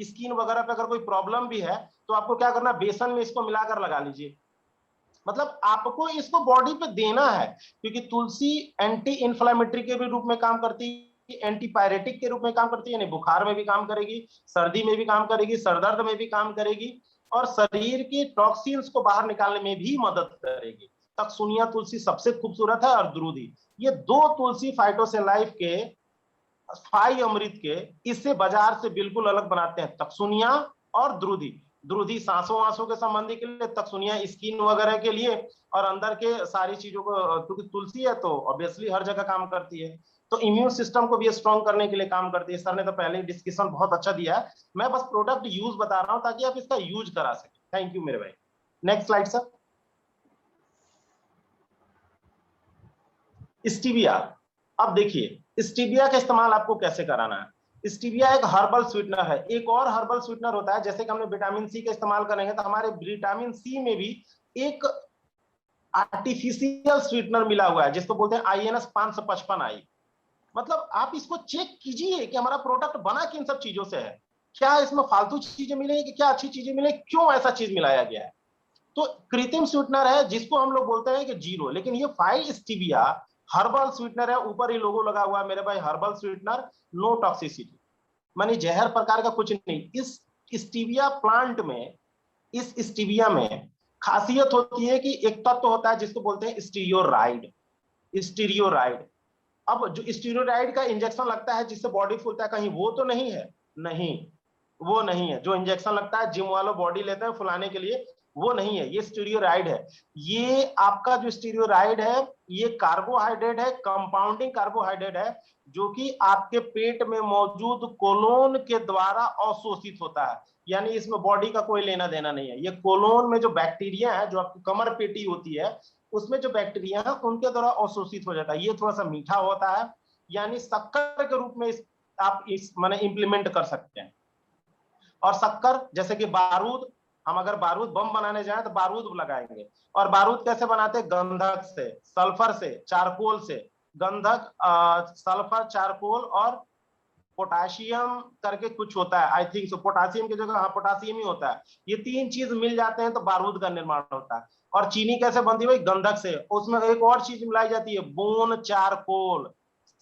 Speaker 1: स्किन वगैरह पे अगर कोई प्रॉब्लम भी है तो आपको क्या करना, बेसन में इसको मिलाकर लगा लीजिए। मतलब आपको इसको बॉडी पे देना है, क्योंकि तुलसी एंटी इंफ्लेमेटरी के भी रूप में काम करती है, एंटीपायरेटिक के रूप में काम करती है, यानी बुखार में भी काम करेगी, सर्दी में भी काम करेगी, सरदर्द में भी काम करेगी, और शरीर की टॉक्सिन्स को बाहर निकालने में भी मदद करेगी। तकसुनिया तुलसी सबसे खूबसूरत है, और द्रुधि, ये दो तुलसी फाइटोसेलाइफ के, फाई अमृत के, इससे बाजार से बिल्कुल अलग बनाते हैं, तकसुनिया और द्रुधि। द्रुधि सांसों वासों के संबंधी के लिए, तकसुनिया स्किन वगैरह के लिए, और अंदर के सारी चीजों को, क्योंकि तुलसी है तो ऑब्वियसली हर जगह काम करती है, तो इम्यून सिस्टम को भी स्ट्रॉन्ग करने के लिए काम करती है। सर ने तो पहले ही डिस्कशन बहुत अच्छा दिया है, मैं बस प्रोडक्ट यूज बता रहा हूं ताकि आप इसका यूज करा सकें। थैंक यू मेरे भाई। Next slide sir. स्टीविया, अब देखिए स्टीविया का इस्तेमाल आपको कैसे कराना है। स्टीविया एक हर्बल स्वीटनर है, एक और हर्बल स्वीटनर होता है, जैसे कि हमने विटामिन सी का इस्तेमाल करेंगे तो हमारे विटामिन सी में भी एक आर्टिफिशियल स्वीटनर मिला हुआ है जिसको बोलते हैं INS 555I। मतलब आप इसको चेक कीजिए कि हमारा प्रोडक्ट बना किन सब चीजों से है, क्या इसमें फालतू चीजें मिलेंगी कि क्या अच्छी चीजें मिले, क्यों ऐसा चीज मिलाया गया है। तो कृत्रिम स्वीटनर है जिसको हम लोग बोलते हैं कि जीरो, लेकिन ये फाई स्टीविया हर्बल स्वीटनर है, ऊपर ही लोगो लगा हुआ है मेरे भाई, हर्बल स्वीटनर, नो टॉक्सिसिटी, मानी जहर प्रकार का कुछ नहीं। इस स्टीविया प्लांट में, इस स्टीविया में खासियत होती है कि एक तत्व होता है जिसको बोलते हैं स्टीरियोराइड। स्टीरियोराइड, अब जो स्टीरोइड का इंजेक्शन लगता है जिससे बॉडी फूलता है, कहीं वो तो नहीं है, नहीं, वो नहीं है। जो इंजेक्शन लगता है जिम वालों बॉडी लेते हैं फुलाने के लिए, वो नहीं है, ये स्टीरियोराइड है। ये आपका जो स्टीरियोराइड है, ये कार्बोहाइड्रेट है, कंपाउंडिंग कार्बोहाइड्रेट है, जो कि आपके पेट में मौजूद कोलोन के द्वारा अवशोषित होता है, यानी इसमें बॉडी का कोई लेना देना नहीं है। ये कोलोन में जो बैक्टीरिया है, जो आपकी कमर पेटी होती है, उसमें जो बैक्टीरिया है उनके द्वारा अवशोषित हो जाता है। ये थोड़ा सा मीठा होता है, यानी शक्कर के रूप में आप इस माने इंप्लीमेंट कर सकते हैं। और शक्कर जैसे कि बारूद, हम अगर बारूद बम बनाने जाए तो बारूद लगाएंगे, और बारूद कैसे बनाते हैं, गंधक से, सल्फर से, चारकोल से। गंधक, सल्फर, चारकोल और पोटाशियम करके कुछ होता है, आई थिंक सो, पोटासियम की जगह हाँ पोटासियम ही होता है। ये तीन चीज मिल जाते हैं तो बारूद का निर्माण होता है। और चीनी कैसे बनती है, गंधक से, उसमें एक और चीज मिलाई जाती है, बोन चारकोल।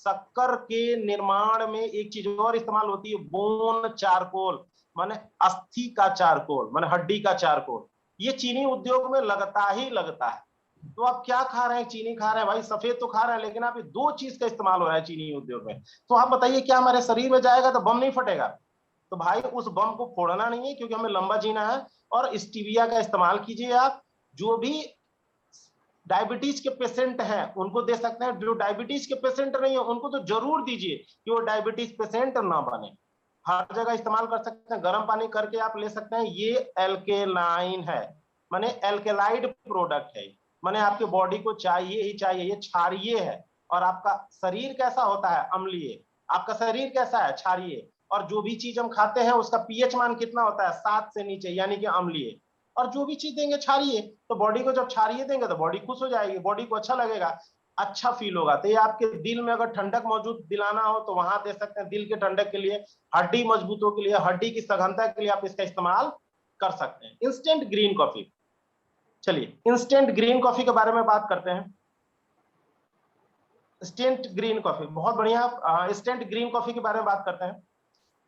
Speaker 1: शक्कर के निर्माण में एक चीज और इस्तेमाल होती है, बोन चारकोल, माने अस्थि का चारकोल, माने हड्डी का चारकोल। ये चीनी उद्योग में लगता ही लगता है। तो आप क्या खा रहे हैं, चीनी खा रहे हैं भाई, सफेद तो खा रहे हैं, लेकिन आप ये दो चीज का इस्तेमाल हो रहा है चीनी उद्योग में। तो आप बताइए क्या हमारे शरीर में जाएगा तो बम नहीं फटेगा। तो भाई उस बम को फोड़ना नहीं है, क्योंकि हमें लंबा जीना है। और स्टीविया का इस्तेमाल कीजिए आप, जो भी डायबिटीज के पेशेंट हैं उनको दे सकते हैं, जो डायबिटीज के पेशेंट नहीं है उनको तो जरूर दीजिए कि वो डायबिटीज पेशेंट ना बने। हर जगह इस्तेमाल कर सकते हैं, गर्म पानी करके आप ले सकते हैं। ये एल्केलाइन है, माने एल्केलाइड प्रोडक्ट है, माने आपके बॉडी को चाहिए ही चाहिए, ये क्षारीय है। और आपका शरीर कैसा होता है, अम्लीय, आपका शरीर कैसा है, क्षारीय। और जो भी चीज हम खाते हैं उसका पीएच मान कितना होता है, 7 से नीचे, यानी कि अम्लीय। और जो भी चीज देंगे क्षारीय, तो बॉडी को जब क्षारीय देंगे तो बॉडी खुश हो जाएगी, बॉडी को अच्छा लगेगा। अच्छा फील होगा। तो ये आपके दिल में अगर ठंडक मौजूद दिलाना हो तो वहां दे सकते हैं, दिल के ठंडक के लिए, हड्डी मजबूतों के लिए, हड्डी की सघनता के लिए आप इसका इस्तेमाल कर सकते हैं। इंस्टेंट ग्रीन कॉफी, चलिए इंस्टेंट ग्रीन कॉफी के बारे में बात करते हैं। इंस्टेंट ग्रीन कॉफी बहुत बढ़िया। इंस्टेंट ग्रीन कॉफी के बारे में बात करते हैं।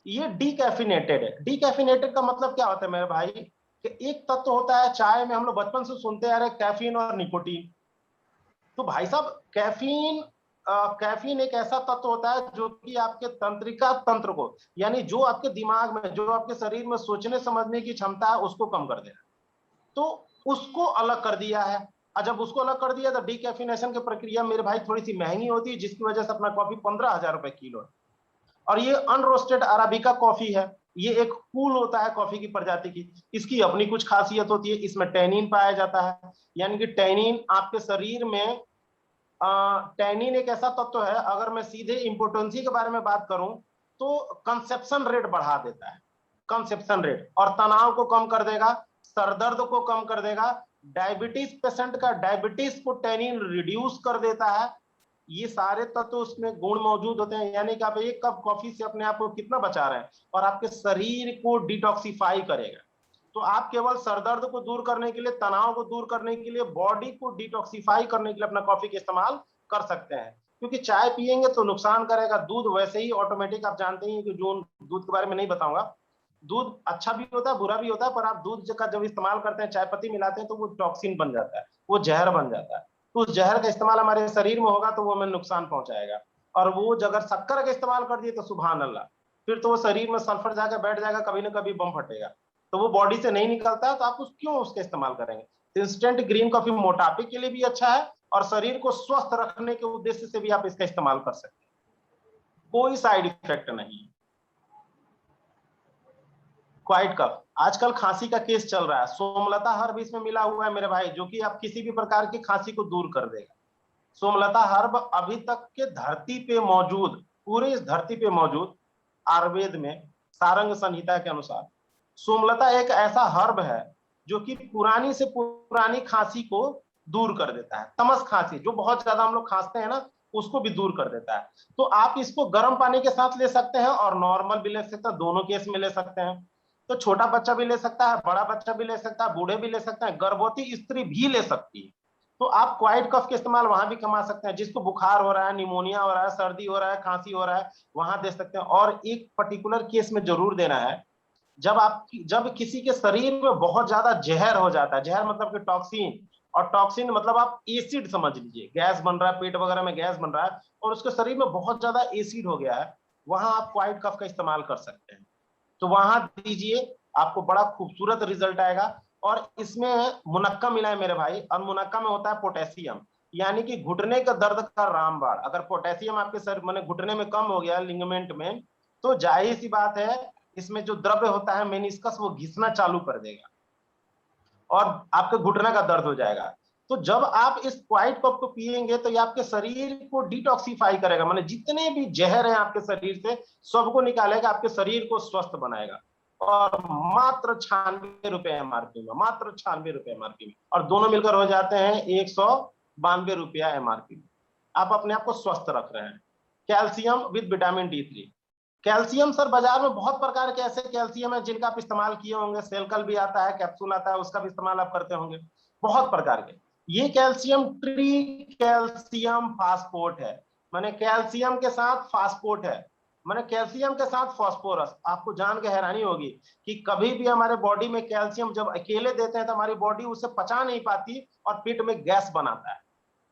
Speaker 1: ये डीकैफिनेटेड है। डीकैफिनेटेड का मतलब क्या होता है मेरे भाई, कि एक तत्व होता है चाय में, हम लोग बचपन से सुनते आ रहे हैं, कैफीन और निकोटीन। तो भाई साहब कैफीन एक ऐसा तत्व होता है जो कि आपके तंत्रिका तंत्र को, यानी जो आपके दिमाग में, जो आपके शरीर में सोचने समझने की क्षमता है उसको कम कर देगा। तो उसको अलग कर दिया है। और जब उसको अलग कर दिया तो डीकैफिनेशन की प्रक्रिया मेरे भाई थोड़ी सी महंगी होती है, जिसकी वजह से अपना कॉफी 15,000 रुपए किलो है। और ये अनरोस्टेड अराबिका कॉफी है। ये एक फूल होता है कॉफी की प्रजाति की। इसकी अपनी कुछ खासियत होती है, इसमें टैनिन पाया जाता है। यानी कि टैनिन आपके शरीर में, टैनिन एक ऐसा तत्व है, अगर मैं सीधे इम्पोर्टेंसी के बारे में बात करूं तो कंसेप्शन रेट बढ़ा देता है, कंसेप्शन रेट, और तनाव को कम कर देगा, सरदर्द को कम कर देगा। डायबिटीज पेशेंट का डायबिटीज को टैनिन रिड्यूस कर देता है। ये सारे तत्व उसमें गुण मौजूद होते हैं। यानी कि आप एक कप कॉफी से अपने आप को कितना बचा रहे हैं, और आपके शरीर को डिटॉक्सिफाई करेगा। तो आप केवल सरदर्द को दूर करने के लिए, तनाव को दूर करने के लिए, बॉडी को डिटॉक्सिफाई करने के लिए अपना कॉफी का इस्तेमाल कर सकते हैं। क्योंकि चाय पिएंगे तो नुकसान करेगा, दूध वैसे ही ऑटोमेटिक, आप जानते हैं कि जो दूध के बारे में नहीं बताऊंगा, दूध अच्छा भी होता है बुरा भी होता है, पर आप दूध का जब इस्तेमाल करते हैं, चाय पत्ती मिलाते हैं, तो वो टॉक्सिन बन जाता है, वो जहर बन जाता है। तो उस जहर का इस्तेमाल हमारे शरीर में होगा तो वो हमें नुकसान पहुंचाएगा। और वो अगर शक्कर का इस्तेमाल कर दिए तो सुभान अल्लाह, फिर तो वो शरीर में सल्फर जाकर बैठ जाएगा, कभी ना कभी बम फटेगा। तो वो बॉडी से नहीं निकलता है, तो आप क्यों उसका इस्तेमाल करेंगे। तो इंस्टेंट ग्रीन कॉफी मोटापे के लिए भी अच्छा है, और शरीर को स्वस्थ रखने के उद्देश्य से भी आप इसका इस्तेमाल कर सकते हैं। कोई साइड इफेक्ट नहीं। क्वाइट कफ, आजकल खांसी का केस चल रहा है, सोमलता हर्ब इसमें मिला हुआ है मेरे भाई, जो कि आप किसी भी प्रकार की खांसी को दूर कर देगा। सोमलता हर्ब अभी तक के धरती पे मौजूद, पूरे इस धरती पे मौजूद, आयुर्वेद में सारंग संहिता के अनुसार सोमलता एक ऐसा हर्ब है जो कि पुरानी से पुरानी खांसी को दूर कर देता है। तमस खांसी जो बहुत ज्यादा हम लोग खांसते हैं ना, उसको भी दूर कर देता है। तो आप इसको गर्म पानी के साथ ले सकते हैं, और नॉर्मल भी ले सकते हैं, दोनों केस में ले सकते हैं। तो छोटा बच्चा भी ले सकता है, बड़ा बच्चा भी ले सकता है, बूढ़े भी ले सकते हैं, गर्भवती स्त्री भी ले सकती है। तो आप क्वाइट कफ के इस्तेमाल वहां भी कमा सकते हैं, जिसको बुखार हो रहा है, निमोनिया हो रहा है, सर्दी हो रहा है, खांसी हो रहा है, वहां दे सकते हैं। और एक पर्टिकुलर केस में जरूर देना है, जब किसी के शरीर में बहुत ज्यादा जहर हो जाता है, जहर मतलब कि टॉक्सिन, और टॉक्सिन मतलब आप एसिड समझ लीजिए, गैस बन रहा है, पेट वगैरह में गैस बन रहा है, और उसके शरीर में बहुत ज्यादा एसिड हो गया है, वहां आप क्वाइट कफ का इस्तेमाल कर सकते हैं। तो वहां दीजिए, आपको बड़ा खूबसूरत रिजल्ट आएगा। और इसमें मुनक्का मिला है मेरे भाई, और मुनक्का में होता है पोटेशियम, यानी कि घुटने का दर्द का रामबाण। अगर पोटेशियम आपके सर मैंने घुटने में कम हो गया, लिगामेंट में, तो जाहिर सी बात है इसमें जो द्रव्य होता है मेनिस्कस, वो घिसना चालू कर देगा और आपके घुटने का दर्द हो जाएगा। तो जब आप इस क्वाइट कप को पिएंगे तो ये आपके शरीर को डिटॉक्सिफाई करेगा, माने जितने भी जहर हैं आपके शरीर से सबको निकालेगा, आपके शरीर को स्वस्थ बनाएगा। और मात्र 96 रुपए एमआरपी में, मात्र 96 रुपए एमआरपी में, और दोनों मिलकर हो जाते हैं 192 रुपया एमआरपी में। आप अपने आप को स्वस्थ रख रहे हैं। Calcium with vitamin D3। Calcium sir बाजार में बहुत प्रकार के ऐसे कैल्शियम है जिनका आप इस्तेमाल किए होंगे, सेलकल भी आता है, कैप्सूल आता है, उसका भी इस्तेमाल आप करते होंगे, बहुत प्रकार के। ये कैल्शियम ट्री कैल्शियम फास्फोट है, माने कैल्शियम के साथ फास्फोट है, माने कैल्शियम के साथ फास्फोरस। आपको जान के हैरानी होगी कि कभी भी हमारे बॉडी में कैल्शियम जब अकेले देते हैं तो हमारी बॉडी उसे पचा नहीं पाती और पेट में गैस बनाता है।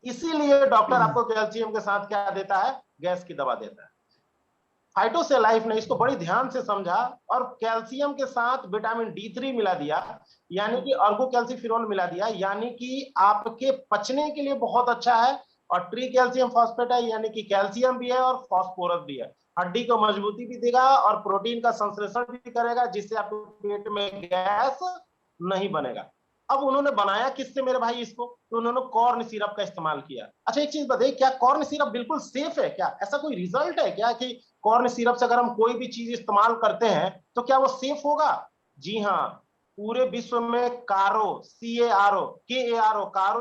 Speaker 1: इसीलिए डॉक्टर आपको कैल्शियम के साथ क्या देता है, गैस की दवा देता है। फाइटोसेलाइफ ने इसको बड़ी ध्यान से समझा और कैल्शियम के साथ विटामिन D3 मिला दिया, यानी कि अर्गोकैल्सिफेरॉल मिला दिया, यानी कि आपके पचने के लिए बहुत अच्छा है। और ट्री कैल्शियम फॉस्फेट है, यानी कि कैल्शियम भी है और फास्फोरस भी है, हड्डी को मजबूती भी देगा और प्रोटीन का संश्लेषण भी करेगा, जिससे आपके पेट में गैस नहीं बनेगा। अब उन्होंने बनाया किससे मेरे भाई इसको, तो उन्होंने कॉर्न सिरप का इस्तेमाल किया। अच्छा एक चीज बताइए, क्या कॉर्न सिरप बिल्कुल सेफ है क्या, ऐसा कोई रिजल्ट है क्या कि कॉर्न सिरप से अगर हम कोई भी चीज इस्तेमाल करते हैं तो क्या वो सेफ होगा? जी हाँ, पूरे विश्व में कारो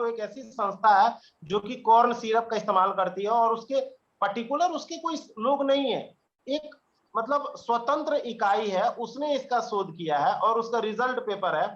Speaker 1: एक ऐसी संस्था है जो कि कॉर्न सिरप का इस्तेमाल करती है, और उसके पर्टिकुलर उसके कोई लोग नहीं है, एक मतलब स्वतंत्र इकाई है, उसने इसका शोध किया है और उसका रिजल्ट पेपर है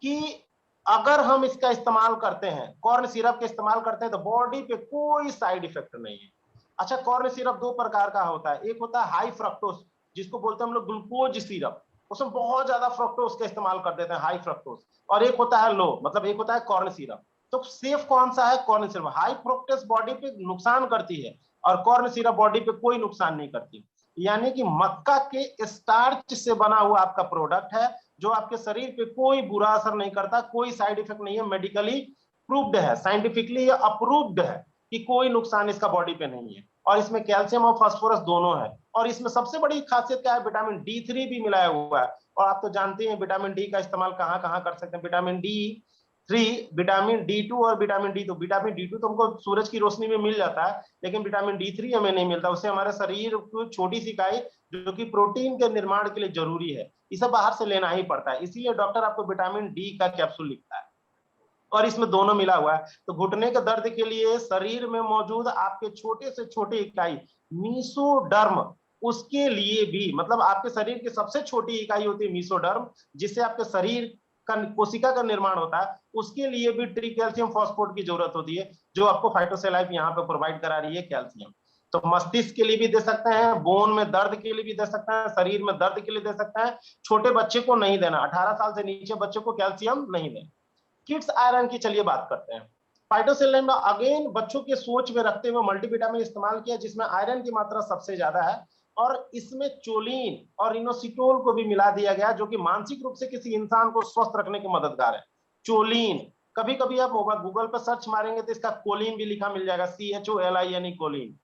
Speaker 1: कि अगर हम इसका इस्तेमाल करते हैं, कॉर्न सिरप का इस्तेमाल करते हैं, तो बॉडी पे कोई साइड इफेक्ट नहीं है। अच्छा, कॉर्न सिरप दो प्रकार का होता है, एक होता है हाई फ्रक्टोज, जिसको बोलते हैं हम लोग ग्लूकोज सिरप, उसमें बहुत ज्यादा फ्रक्टोज का इस्तेमाल कर देते हैं, हाई फ्रक्टोज, और एक होता है लो, मतलब एक होता है कॉर्न सिरप। तो सेफ कौन सा है? Corn syrup. High fructose body पे नुकसान करती है और कॉर्न सिरप बॉडी पे कोई नुकसान नहीं करती। यानी कि मक्का के स्टार्च से बना हुआ आपका प्रोडक्ट है, जो आपके शरीर पे कोई बुरा असर नहीं करता, कोई साइड इफेक्ट नहीं है, मेडिकली प्रूव्ड है, साइंटिफिकली अप्रूव्ड है कि कोई नुकसान इसका बॉडी पे नहीं है, और इसमें कैल्शियम और फास्फोरस दोनों है। और इसमें सबसे बड़ी खासियत क्या है? विटामिन D3 भी मिलाया हुआ है। और आप तो जानते हैं विटामिन डी का इस्तेमाल कहां कहां कर सकते हैं। विटामिन D3, विटामिन D2 और विटामिन D2। विटामिन D2 तो हमको सूरज की रोशनी में मिल जाता है, लेकिन विटामिन D3 हमें नहीं मिलता, उससे हमारे शरीर को छोटी सी इकाई जो कि प्रोटीन के निर्माण के लिए जरूरी है, इसे बाहर से लेना ही पड़ता है, इसीलिए डॉक्टर आपको विटामिन D का कैप्सूल लिखता है, और इसमें दोनों मिला हुआ है। तो घुटने के दर्द के लिए शरीर में मौजूद आपके छोटे से छोटे इकाई मीसोडर्म, उसके लिए भी, मतलब आपके शरीर की सबसे छोटी इकाई होती है मीसोडर्म, जिससे आपके शरीर का कोशिका का निर्माण होता है, उसके लिए भी ट्री कैल्शियम फॉस्फेट की जरूरत होती है, जो आपको फाइटोसेलाइफ यहाँ पे प्रोवाइड करा रही है कैल्शियम। तो मस्तिष्क के लिए भी दे सकते हैं, बोन में दर्द के लिए भी दे सकते हैं, शरीर में दर्द के लिए दे सकते हैं। छोटे बच्चे को नहीं देना, 18 साल से नीचे बच्चे को कैल्शियम नहीं देना। किड्स आयरन की चलिए बात करते हैं। फाइटोसेलेन में अगेन बच्चों के सोच में रखते हुए मल्टीविटामिन इस्तेमाल किया, जिसमें आयरन की मात्रा सबसे ज्यादा है, और इसमें चोलिन और इनोसिटोल को भी मिला दिया गया, जो कि मानसिक रूप से किसी इंसान को स्वस्थ रखने के मददगार है। चोलिन, कभी कभी आप मोबाइल गूगल पर सर्च मारेंगे तो इसका कोलिन भी लिखा मिल जाएगा, CHOLIN, कोलिन।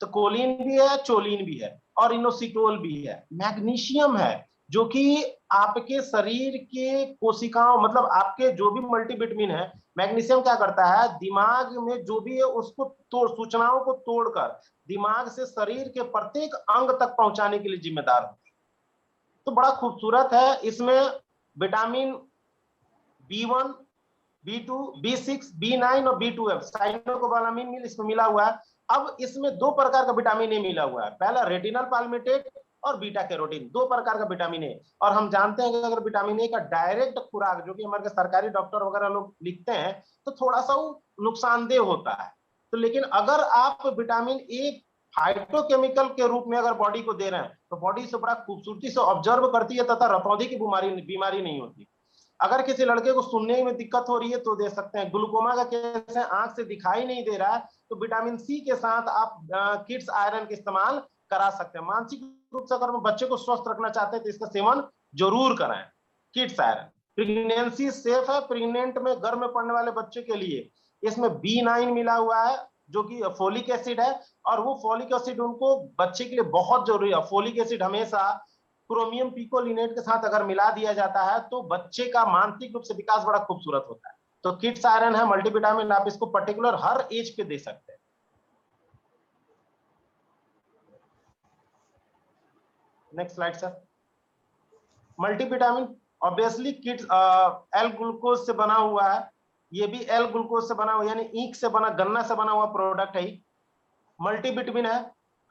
Speaker 1: तो कोलिन भी है, चोलिन भी है, और इनोसिटोल भी है। मैग्नीशियम है, जो कि आपके शरीर के कोशिकाओं, मतलब आपके जो भी मल्टीविटामिन है, मैग्नीशियम क्या करता है? दिमाग में जो भी है उसको तोड़, सूचनाओं को तोड़कर दिमाग से शरीर के प्रत्येक अंग तक पहुंचाने के लिए जिम्मेदार है। तो बड़ा खूबसूरत है। इसमें vitamin B1, B2, B6, B9 और B12 साइनोकोबालामिन मिल इसमें मिला हुआ है। अब इसमें दो प्रकार का विटामिन ए मिला हुआ है, पहला रेटिनल पाल्मिटेट और बीटा कैरोटीन, दो प्रकार का विटामिन ए। और हम जानते हैं कि अगर विटामिन ए का डायरेक्ट खुराक, जो कि हमारे सरकारी डॉक्टर वगैरह लोग लिखते हैं, तो थोड़ा सा वो नुकसानदेह होता है। तो लेकिन अगर आप विटामिन ए फाइटोकेमिकल के रूप में अगर बॉडी को दे रहे हैं, तो बॉडी से बड़ा खूबसूरती से ऑब्जर्व करती है, तथा रतौंधी की बीमारी नहीं होती। अगर किसी लड़के को सुनने में दिक्कत हो रही है तो दे सकते हैं। ग्लूकोमा का केस है, आंख से दिखाई नहीं दे रहा है, तो विटामिन C के साथ आप किड्स आयरन का इस्तेमाल करा सकते हैं। मानसिक रूप से अगर बच्चे को स्वस्थ रखना चाहते हैं तो इसका सेवन जरूर कराएं, किड्स आयरन। प्रेगनेंसी सेफ है, प्रेग्नेंट में गर्भ में पड़ने वाले बच्चे के लिए इसमें B9 मिला हुआ है, जो कि फोलिक एसिड है, और वो फोलिक एसिड उनको बच्चे के लिए बहुत जरूरी है। फोलिक एसिड हमेशा क्रोमियम पिकोलिनेट के साथ अगर मिला दिया जाता है तो बच्चे का मानसिक रूप से विकास बड़ा खूबसूरत होता है। तो किड्स आयरन है, मल्टीविटामिन, आप इसको पर्टिकुलर हर एज पे दे सकते हैं। Next slide sir. Multivitamin obviously kids L glucose से बना हुआ है, ये भी एल ग्लूकोज से बना हुआ, यानी ईख से बना, गन्ना से बना हुआ प्रोडक्ट है। मल्टीविटामिन है,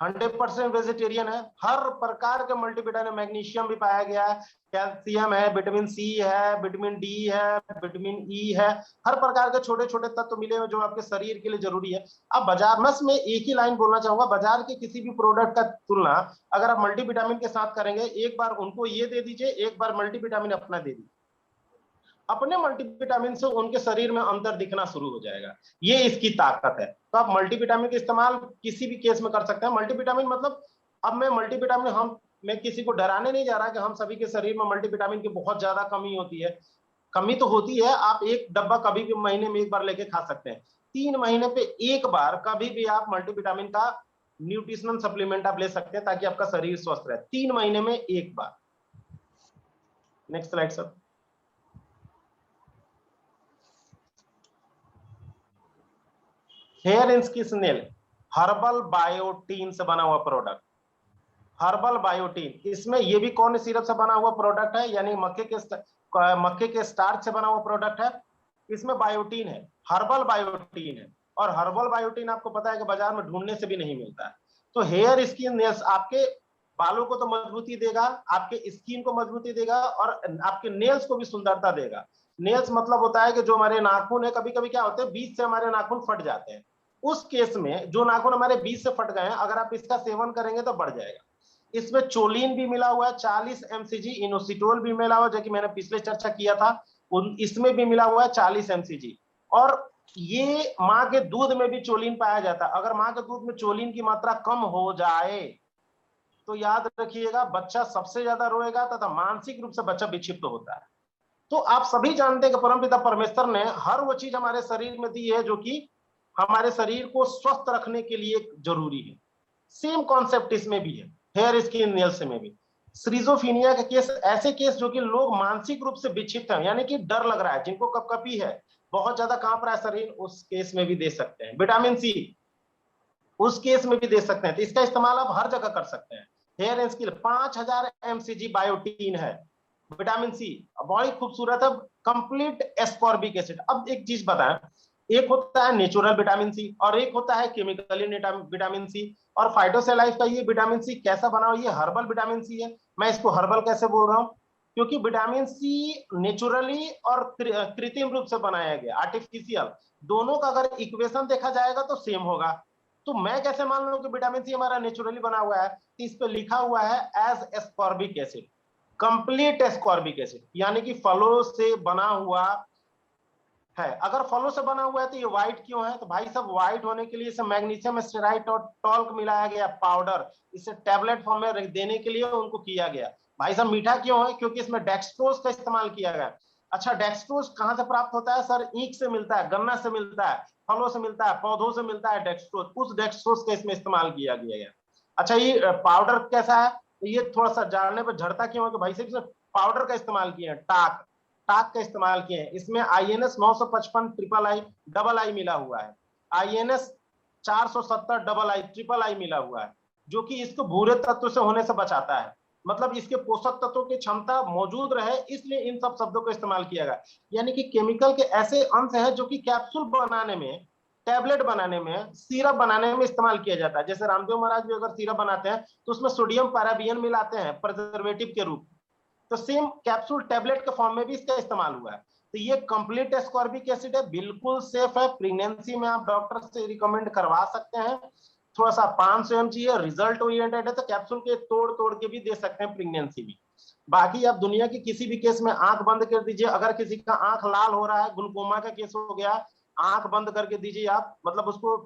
Speaker 1: 100% वेजिटेरियन है, हर प्रकार के मल्टीविटामिन, मैग्नीशियम भी पाया गया है, कैल्शियम है, विटामिन C है, विटामिन D है, विटामिन E है, हर प्रकार के छोटे छोटे तत्व मिले हुए जो आपके शरीर के लिए जरूरी है। अब बाजार में एक ही लाइन बोलना चाहूंगा, बाजार के किसी भी प्रोडक्ट का तुलना अगर आप मल्टीविटामिन के साथ करेंगे, एक बार उनको ये दे दीजिए, एक बार मल्टीविटामिन अपना दे दीजिए, अपने मल्टीविटामिन से उनके शरीर में अंतर दिखना शुरू हो जाएगा। ये इसकी ताकत है। तो आप मल्टीविटामिन का इस्तेमाल किसी भी केस में कर सकते हैं। मल्टीविटामिन मतलब, अब मैं मल्टीविटामिन, मैं किसी को डराने नहीं जा रहा कि हम सभी के शरीर में मल्टीविटामिन की बहुत ज्यादा कमी होती है। कमी तो होती है, आप एक डब्बा कभी भी महीने में एक बार लेके खा सकते हैं। 3 महीने पे एक बार कभी भी आप मल्टीविटामिन का न्यूट्रिशनल सप्लीमेंट आप ले सकते हैं, ताकि आपका शरीर स्वस्थ रहे। 3 महीने में एक बार। Next slide sir. हेयर इन की स्नेल, हर्बल बायोटीन से बना हुआ प्रोडक्ट। हर्बल बायोटीन, इसमें ये भी कॉर्न सिरप से बना हुआ प्रोडक्ट है, यानी मक्के के स्टार्च से बना हुआ प्रोडक्ट है। इसमें बायोटीन है, हर्बल बायोटीन है, और हर्बल बायोटीन आपको पता है कि बाजार में ढूंढने से भी नहीं मिलता है। तो हेयर स्किन नेल्स आपके बालों को तो मजबूती देगा, आपके स्किन को मजबूती देगा, और आपके नेल्स को भी सुंदरता देगा। नेल्स मतलब होता है कि जो हमारे नाखून है, कभी कभी क्या होते हैं बीच से हमारे नाखून फट जाते हैं, उस केस में जो नाखून हमारे बीच से फट गए हैं, अगर आप इसका सेवन करेंगे तो बढ़ जाएगा। इसमें चोलिन भी मिला हुआ है 40 mcg, इनोसिटोल भी मिला हुआ है जो कि मैंने पिछले चर्चा किया था, इसमें भी मिला हुआ है 40 mcg। और ये माँ के दूध में भी चोलिन पाया जाता है। अगर माँ के दूध में चोलिन की मात्रा कम हो जाए तो याद रखिएगा बच्चा सबसे ज्यादा रोएगा तथा मानसिक रूप से बच्चा विक्षिप्त होता है। तो आप सभी जानते हैं कि परमपिता परमेश्वर ने हर वो चीज हमारे शरीर में दी है जो कि हमारे शरीर को स्वस्थ रखने के लिए जरूरी है। सेम कॉन्सेप्ट इसमें भी है, हेयर स्किन नेल्स में भी। श्रिजोफीनिया के केस, ऐसे केस जो कि लोग मानसिक रूप से विक्षिप्त हैं, यानी कि डर लग रहा है, जिनको कपकपी है, बहुत ज्यादा कांप रहा है शरीर, उस केस में भी दे सकते हैं। विटामिन सी, उस केस में भी दे सकते हैं। तो इसका इस्तेमाल आप हर जगह कर सकते हैं। Hair and skin 5000 mcg biotin है। विटामिन सी बहुत खूबसूरत है, कंप्लीट एस्कॉर्बिक एसिड। अब एक चीज बताएं, एक होता है नेचुरल विटामिन सी और एक होता है केमिकली विटामिन सी। और फाइटोसेलाइफ का ये विटामिन सी कैसा बना हुआ, ये हर्बल विटामिन सी है। मैं इसको हर्बल कैसे बोल रहा हूं, क्योंकि विटामिन सी नेचुरली और कृत्रिम रूप से बनाया गया, आर्टिफिशियल, दोनों का अगर इक्वेशन देखा जाएगा तो सेम होगा। तो मैं कैसे मान लूं कि विटामिन सी हमारा नेचुरली बना हुआ है, इस पे लिखा हुआ है as ascorbic acid, complete ascorbic acid, यानी कि फलों से बना हुआ है। अगर फलों से बना हुआ है तो ये व्हाइट क्यों है, तो भाई सब व्हाइट होने के लिए इसे मैग्नीशियम स्टेराइड और टॉल्क मिलाया गया पाउडर, इसे टैबलेट फॉर्म में देने के लिए उनको किया गया। भाई साहब मीठा क्यों है, क्योंकि इसमें डेक्सट्रोज का इस्तेमाल किया गया। अच्छा, डेक्सट्रोज कहां से प्राप्त होता है सर, ईख से मिलता है, गन्ना से मिलता है, फलों से मिलता है, पौधों से मिलता है डेक्सट्रोज, उस डेक्सट्रोज का इसमें इस्तेमाल किया गया। अच्छा, ये पाउडर कैसा है, ये थोड़ा सा जानने पर झड़ता क्यों है, कि भाई साहब पाउडर का इस्तेमाल किया है, टाक टाक का इस्तेमाल किए हैं। इसमें INS 955 ट्रिपल आई डबल आई मिला हुआ है, INS 470 double I triple I मिला हुआ है, जो कि इसको भूरे तत्व से होने से बचाता है। मतलब इसके पोषक तत्वों की क्षमता मौजूद रहे, इसलिए इन सब शब्दों का इस्तेमाल किया गया। यानी कि केमिकल के ऐसे अंश हैं जो कि कैप्सूल बनाने में, टैबलेट बनाने में, सिरप बनाने में इस्तेमाल किया जाता है। जैसे रामदेव महाराज भी अगर सिरप बनाते हैं तो उसमें सोडियम पैराबियन मिलाते हैं प्रिजर्वेटिव के रूप में। तो सेम कैप्सूल टैबलेट के फॉर्म में भी इसका इस्तेमाल हुआ है। तो ये कंप्लीट एस्कॉर्बिक एसिड है, बिल्कुल सेफ है, प्रेगनेंसी में आप डॉक्टर से रिकमेंड करवा सकते हैं। थोड़ा सा 500 mg है, रिजल्ट ओरिएंटेड है, तो कैप्सूल के तोड़ तोड़ के भी दे सकते हैं प्रेगनेंसी में। बाकी आप दुनिया की किसी भी केस में आंख बंद कर दीजिए, अगर किसी का आंख लाल हो रहा है, ग्लूकोमा का केस हो गया, आंख बंद करके दीजिए आप, मतलब उसको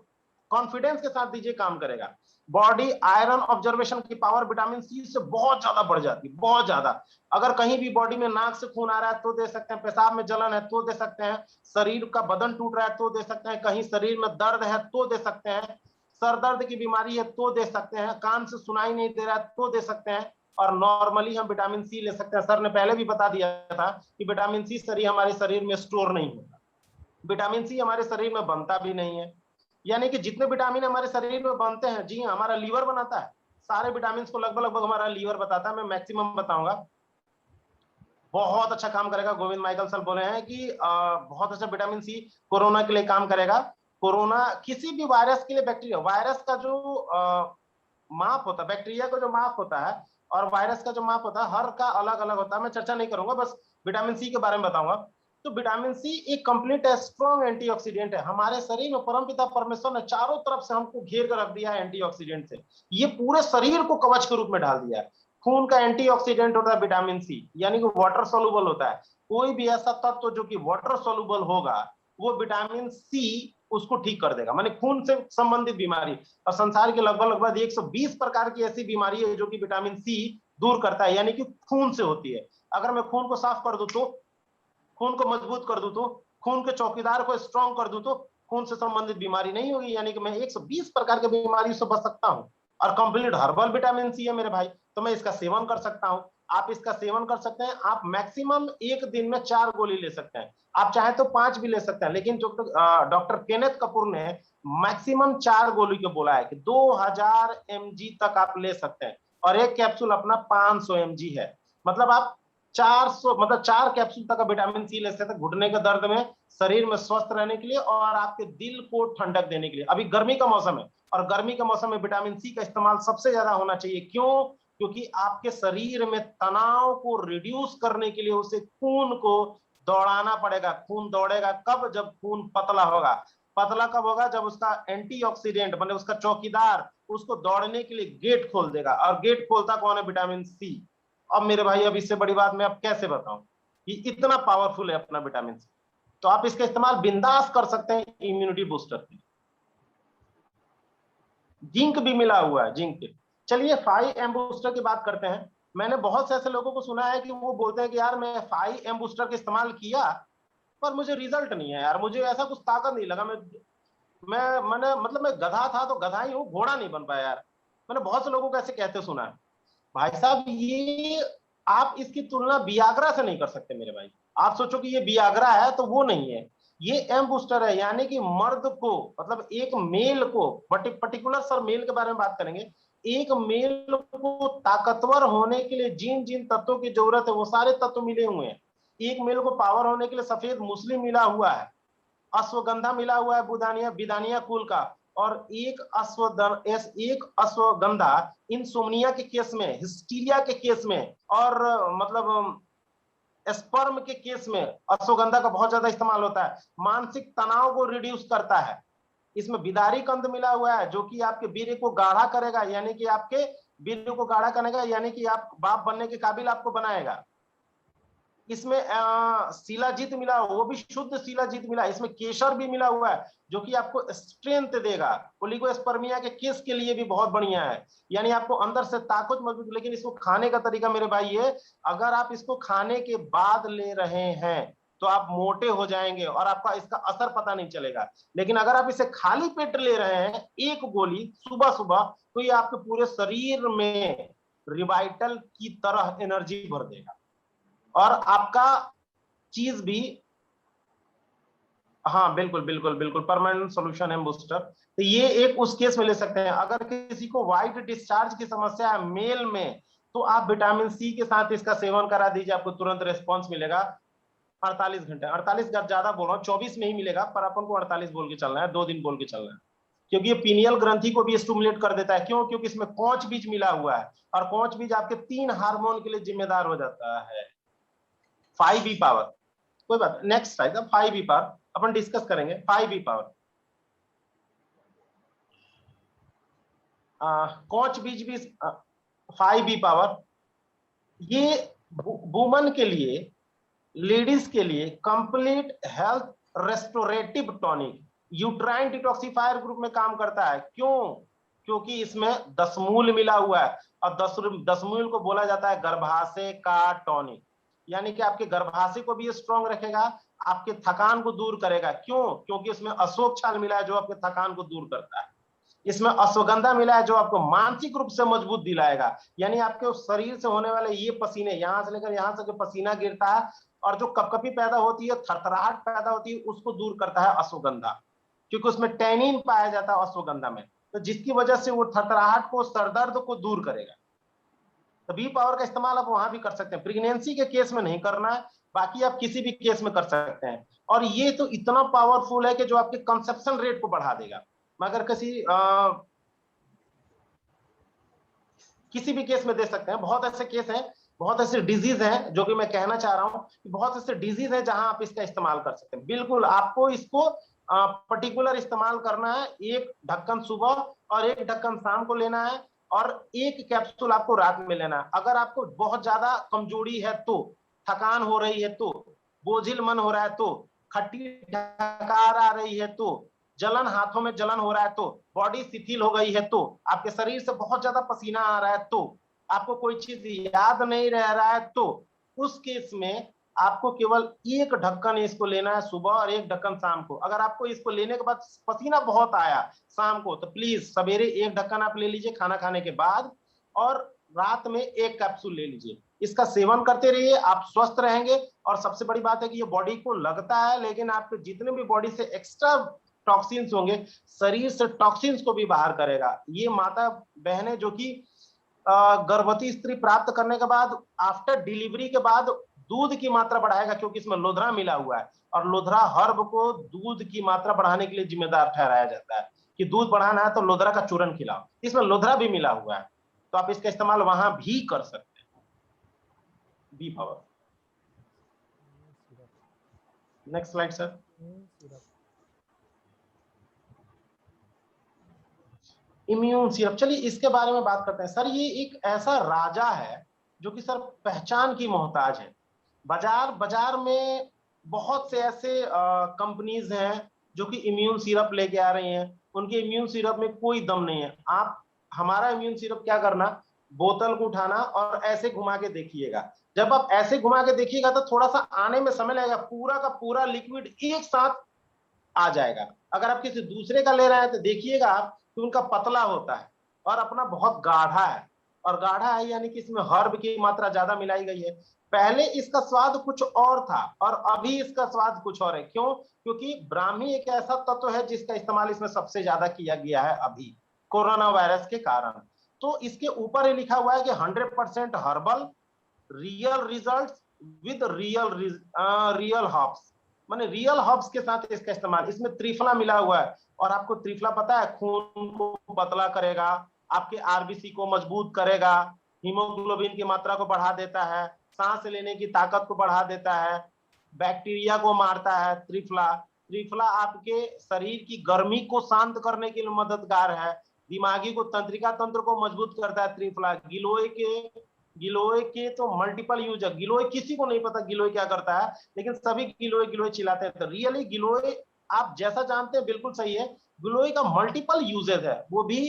Speaker 1: कॉन्फिडेंस के साथ दीजिए, काम करेगा। बॉडी आयरन ऑब्जर्वेशन की पावर विटामिन सी से बहुत ज्यादा बढ़ जाती है, बहुत ज्यादा। अगर कहीं भी बॉडी में नाक से खून आ रहा है तो दे सकते हैं, पेशाब में जलन है तो दे सकते हैं, शरीर का बदन टूट रहा है तो दे सकते हैं, कहीं शरीर में दर्द है तो दे सकते हैं, सर दर्द की बीमारी है तो दे सकते हैं, कान से सुनाई नहीं दे रहा है तो दे सकते हैं। और नॉर्मली हम विटामिन सी ले सकते हैं। सर ने पहले भी बता दिया था कि विटामिन सी शरीर हमारे शरीर में स्टोर नहीं होता, विटामिन सी हमारे शरीर में बनता भी नहीं है। यानी कि जितने विटामिन हमारे शरीर में बनते हैं, जी हाँ, हमारा लीवर बनाता है सारे विटामिन को, लगभग लगभग हमारा लीवर बताता है। मैं मैक्सिमम बताऊंगा, बहुत अच्छा काम करेगा। गोविंद माइकल सर बोले हैं कि बहुत अच्छा विटामिन सी कोरोना के लिए काम करेगा। कोरोना किसी भी वायरस के लिए, बैक्टीरिया वायरस का जो माप होता है, बैक्टीरिया का जो माप होता है और वायरस का जो माप होता है, हर का अलग अलग होता है। मैं चर्चा नहीं करूंगा, बस विटामिन सी के बारे में बताऊंगा। तो विटामिन सी एक कंप्लीट स्ट्रॉन्ग एंटीऑक्सीडेंट है। हमारे शरीर में परमपिता परमेश्वर ने चारों तरफ से हमको घेर कर रख दिया है एंटीऑक्सीडेंट से, ये पूरे शरीर को कवच के रूप में ढाल दिया है। खून का एंटीऑक्सीडेंट होता है विटामिन सी, यानी कि वाटर सोल्यूबल होता है। कोई भी ऐसा तत्व जो कि वाटर सोल्यूबल होगा, वो विटामिन सी उसको ठीक कर देगा, माने खून से संबंधित बीमारी। और संसार के लगभग लगभग 120 प्रकार की ऐसी बीमारी है जो कि विटामिन सी दूर करता है, यानी कि खून से होती है। अगर मैं खून को साफ कर दूं तो, खून को मजबूत कर दूं तो, खून के चौकीदार को स्ट्रॉन्ग कर दूं तो खून से संबंधित बीमारी नहीं होगी, यानी कि मैं 120 प्रकार की बीमारी से बच सकता हूं। और कंप्लीट हर्बल विटामिन सी है मेरे भाई, तो मैं इसका सेवन कर सकता हूं। आप इसका सेवन कर सकते हैं। आप मैक्सिमम एक दिन में 4 गोली ले सकते हैं, आप चाहे तो 5 भी ले सकते हैं, लेकिन जो डॉक्टर केनेथ कपूर ने मैक्सिमम 4 गोली को बोला है कि 2000 mg तक आप ले सकते हैं। और एक कैप्सूल अपना 500 mg है। मतलब आप 400 मतलब 4 कैप्सूल तक का विटामिन सी ले सकते हैं घुटने के दर्द में, शरीर में स्वस्थ रहने के लिए और आपके दिल को ठंडक देने के लिए। अभी गर्मी का मौसम है और गर्मी के मौसम में विटामिन सी का इस्तेमाल सबसे ज्यादा होना चाहिए। क्यों? क्योंकि आपके शरीर में तनाव को रिड्यूस करने के लिए उसे खून को दौड़ाना पड़ेगा। खून दौड़ेगा कब? जब खून पतला होगा। पतला कब होगा? जब उसका एंटीऑक्सीडेंट मतलब उसका चौकीदार उसको दौड़ने के लिए गेट खोल देगा, और गेट खोलता कौन है? Vitamin C. अब मेरे भाई, अब इससे बड़ी बात मैं अब कैसे बताऊं कि इतना पावरफुल है अपना विटामिन सी। तो आप इसका इस्तेमाल बिंदास कर सकते हैं इम्यूनिटी बूस्टर के। जिंक भी मिला हुआ है, जिंक। चलिए 5M बूस्टर की बात करते हैं। मैंने बहुत से ऐसे लोगों को सुना है कि वो बोलते हैं कि यार मैं 5M बूस्टर का इस्तेमाल किया पर मुझे रिजल्ट नहीं है यार, मुझे ऐसा कुछ ताकत नहीं लगा। मैंने मतलब मैं गधा था तो गधा ही हूँ, घोड़ा नहीं बन पाया यार। मैंने बहुत से लोगों को ऐसे कहते सुना है। भाई साहब, ये आप इसकी तुलना बियाग्रा से नहीं कर सकते मेरे भाई। आप सोचो कि ये बियाग्रा है तो वो नहीं है, ये एम बूस्टर है। यानी कि मर्द को मतलब एक मेल को, पर्टिकुलर सर मेल के बारे में बात करेंगे, एक मेल को ताकतवर होने के लिए जिन जिन तत्वों की जरूरत है वो सारे तत्व मिले हुए हैं। एक मेल को पावर होने के लिए सफेद मुस्लिम मिला हुआ है, अश्वगंधा मिला हुआ है बुदानिया बिदानिया कुल का, और एक अश्वगंधा इंसोम्निया के केस में, हिस्टीरिया के केस में, और मतलब स्पर्म के केस में अश्वगंधा का बहुत ज्यादा इस्तेमाल होता है। मानसिक तनाव को रिड्यूस करता है। इसमें बिदारी कंद मिला हुआ है जो कि आपके वीर्य को गाढ़ा करेगा, यानी कि आपके वीर्य को गाढ़ा करेगा, यानी कि आप बाप बनने के काबिल आपको बनाएगा। इसमें शिलाजीत मिला, वो भी शुद्ध शिलाजीत मिला। इसमें केसर भी मिला हुआ है जो कि आपको स्ट्रेंथ देगा। ओलिगोस्पर्मिया के केस के लिए भी बहुत बढ़िया है, यानी आपको अंदर से ताकत मजबूत। लेकिन इसको खाने का तरीका मेरे भाई ये, अगर आप इसको खाने के बाद ले रहे हैं तो आप मोटे हो जाएंगे और आपका इसका असर पता नहीं चलेगा। लेकिन अगर आप इसे खाली पेट ले रहे हैं एक गोली सुबह सुबह, तो ये आपके पूरे शरीर में रिवाइटल की तरह एनर्जी भर देगा और आपका चीज भी। हाँ बिल्कुल बिल्कुल बिल्कुल, परमानेंट सॉल्यूशन है बूस्टर। तो ये एक उस केस में ले सकते हैं। अगर किसी को व्हाइट डिस्चार्ज की समस्या है मेल में, तो आप विटामिन सी के साथ इसका सेवन करा दीजिए, आपको तुरंत रिस्पॉन्स मिलेगा। 48 घंटे, 48 ज्यादा बोल रहा हूँ, 24 में ही मिलेगा, पर अपन को 48 बोल के चलना है, 2 दिन बोल के चलना है। क्योंकि ये पीनियल ग्रंथि को भी स्टिमुलेट कर देता है। क्यों? क्योंकि इसमें कौच बीज मिला हुआ है, और कौच बीज आपके 3 हार्मोन के लिए जिम्मेदार हो जाता है। 5 पावर, कोई बात, नेक्स्ट आएगा 5 पावर, अपन डिस्कस करेंगे 5 पावर। कोच बीज भी 5 पावर। ये वुमन के लिए, लेडीज के लिए complete health restorative tonic, uterine detoxifier group में काम करता है। क्यों? क्योंकि इसमें दशमूल मिला हुआ है, और दशमूल को बोला जाता है गर्भाशय का टॉनिक। यानी कि आपके गर्भाशय को भी स्ट्रांग रखेगा, आपके थकान को दूर करेगा। क्यों? क्योंकि इसमें अशोक छाल मिला है जो आपके थकान को दूर करता है। इसमें अश्वगंधा मिला है जो आपको मानसिक रूप से मजबूत दिलाएगा। यानी आपके शरीर से होने वाले ये पसीने, यहां से लेकर यहां से जो पसीना गिरता है और जो कपकपी पैदा होती है, थरथराहट पैदा होती है, उसको दूर करता है अश्वगंधा। क्योंकि उसमें टैनिन पाया जाता है अश्वगंधा में, तो जिसकी वजह से वो थरथराहट को, सरदर्द को दूर करेगा। तो बी पावर का इस्तेमाल आप वहां भी कर सकते हैं। प्रेगनेंसी के केस में नहीं करना है, बाकी आप किसी भी केस में कर सकते हैं। और ये तो इतना पावरफुल है कि जो आपके कंसेप्शन रेट को बढ़ा देगा। मगर किसी भी केस में दे सकते हैं। बहुत ऐसे केस हैं, बहुत ऐसे डिजीज हैं, जो कि मैं कहना चाह रहा हूं कि बहुत ऐसे डिजीज हैं जहां आप इसका इस्तेमाल कर सकते हैं। बिल्कुल आपको इसको पर्टिकुलर इस्तेमाल करना है। एक ढक्कन सुबह और एक ढक्कन शाम को लेना है, और एक कैप्सूल आपको रात में लेना है। अगर आपको बहुत ज्यादा कमजोरी है, तो थकान हो रही है, तो बोझिल मन हो रहा है, तो खट्टी डकार आ रही है, तो जलन, हाथों में जलन हो रहा है, तो बॉडी शिथिल हो गई है, तो आपके शरीर से बहुत ज्यादा पसीना आ रहा है, तो आपको कोई चीज याद नहीं रह रहा है, तो उस केस में आपको केवल एक ढक्कन इसको लेना है सुबह और एक ढक्कन शाम को। अगर आपको इसको लेने के बाद पसीना बहुत आया शाम को, तो प्लीज सवेरे एक ढक्कन आप ले लीजिए खाना खाने के बाद, और रात में एक कैप्सूल ले लीजिए। इसका सेवन करते रहिए, आप स्वस्थ रहेंगे। और सबसे बड़ी बात है कि ये बॉडी को लगता है, लेकिन आपके जितने भी बॉडी से एक्स्ट्रा टॉक्सिन्स होंगे, शरीर से टॉक्सिन्स को भी बाहर करेगा। ये माता बहनें जो कि गर्भवती स्त्री प्राप्त करने के बाद आफ्टर डिलीवरी के बाद दूध की मात्रा बढ़ाएगा, क्योंकि इसमें लोधरा मिला हुआ है और लोधरा हर्ब को दूध की मात्रा बढ़ाने के लिए जिम्मेदार ठहराया जाता है कि दूध बढ़ाना है तो लोधरा का चूर्ण खिलाओ, इसमें लोधरा भी मिला हुआ है, तो आप इसका इस्तेमाल वहां भी कर सकते हैं। B power. Next slide sir. Immune syrup, चलिए इसके बारे में बात करते हैं। सर ये एक ऐसा राजा है जो कि सर पहचान की मोहताज है। बाजार में बहुत से ऐसे कंपनीज हैं जो कि इम्यून सिरप लेके आ रही हैं, उनके इम्यून सिरप में कोई दम नहीं है। आप हमारा इम्यून सिरप क्या करना, बोतल को उठाना और ऐसे घुमा के देखिएगा। जब आप ऐसे घुमा के देखिएगा तो थोड़ा सा आने में समय लगेगा, पूरा का पूरा लिक्विड एक साथ आ जाएगा। अगर आप किसी दूसरे का ले रहे हैं तो देखिएगा आप कि उनका पतला होता है और अपना बहुत गाढ़ा है, और गाढ़ा है यानी कि इसमें हर्ब की मात्रा ज्यादा मिलाई गई है। पहले इसका स्वाद कुछ और था और अभी इसका स्वाद कुछ और है। क्यों? क्योंकि ब्राह्मी एक ऐसा तत्व है जिसका इस्तेमाल इसमें सबसे ज्यादा किया गया है अभी कोरोना वायरस के कारण। तो इसके ऊपर ही लिखा हुआ है कि 100% herbal, real result with real herbs, माने रियल हर्ब्स के साथ इसका इस्तेमाल। इसमें त्रिफला मिला हुआ है, और आपको त्रिफला पता है खून को पतला करेगा, आपके आरबीसी को मजबूत करेगा, हीमोग्लोबिन की मात्रा को बढ़ा देता है, सांस लेने की ताकत को बढ़ा देता है, बैक्टीरिया को मारता है त्रिफला। त्रिफला आपके शरीर की गर्मी को शांत करने के लिए मददगार है, दिमागी को तंत्रिका तंत्र को मजबूत करता है त्रिफला। गिलोय के तो मल्टीपल यूज है। गिलोय किसी को नहीं पता गिलोय क्या करता है, लेकिन सभी गिलोय गिलोय चिल्लाते हैं। तो रियली गिलोय आप जैसा जानते हैं बिल्कुल सही है, गिलोय का मल्टीपल यूजेज है, वो भी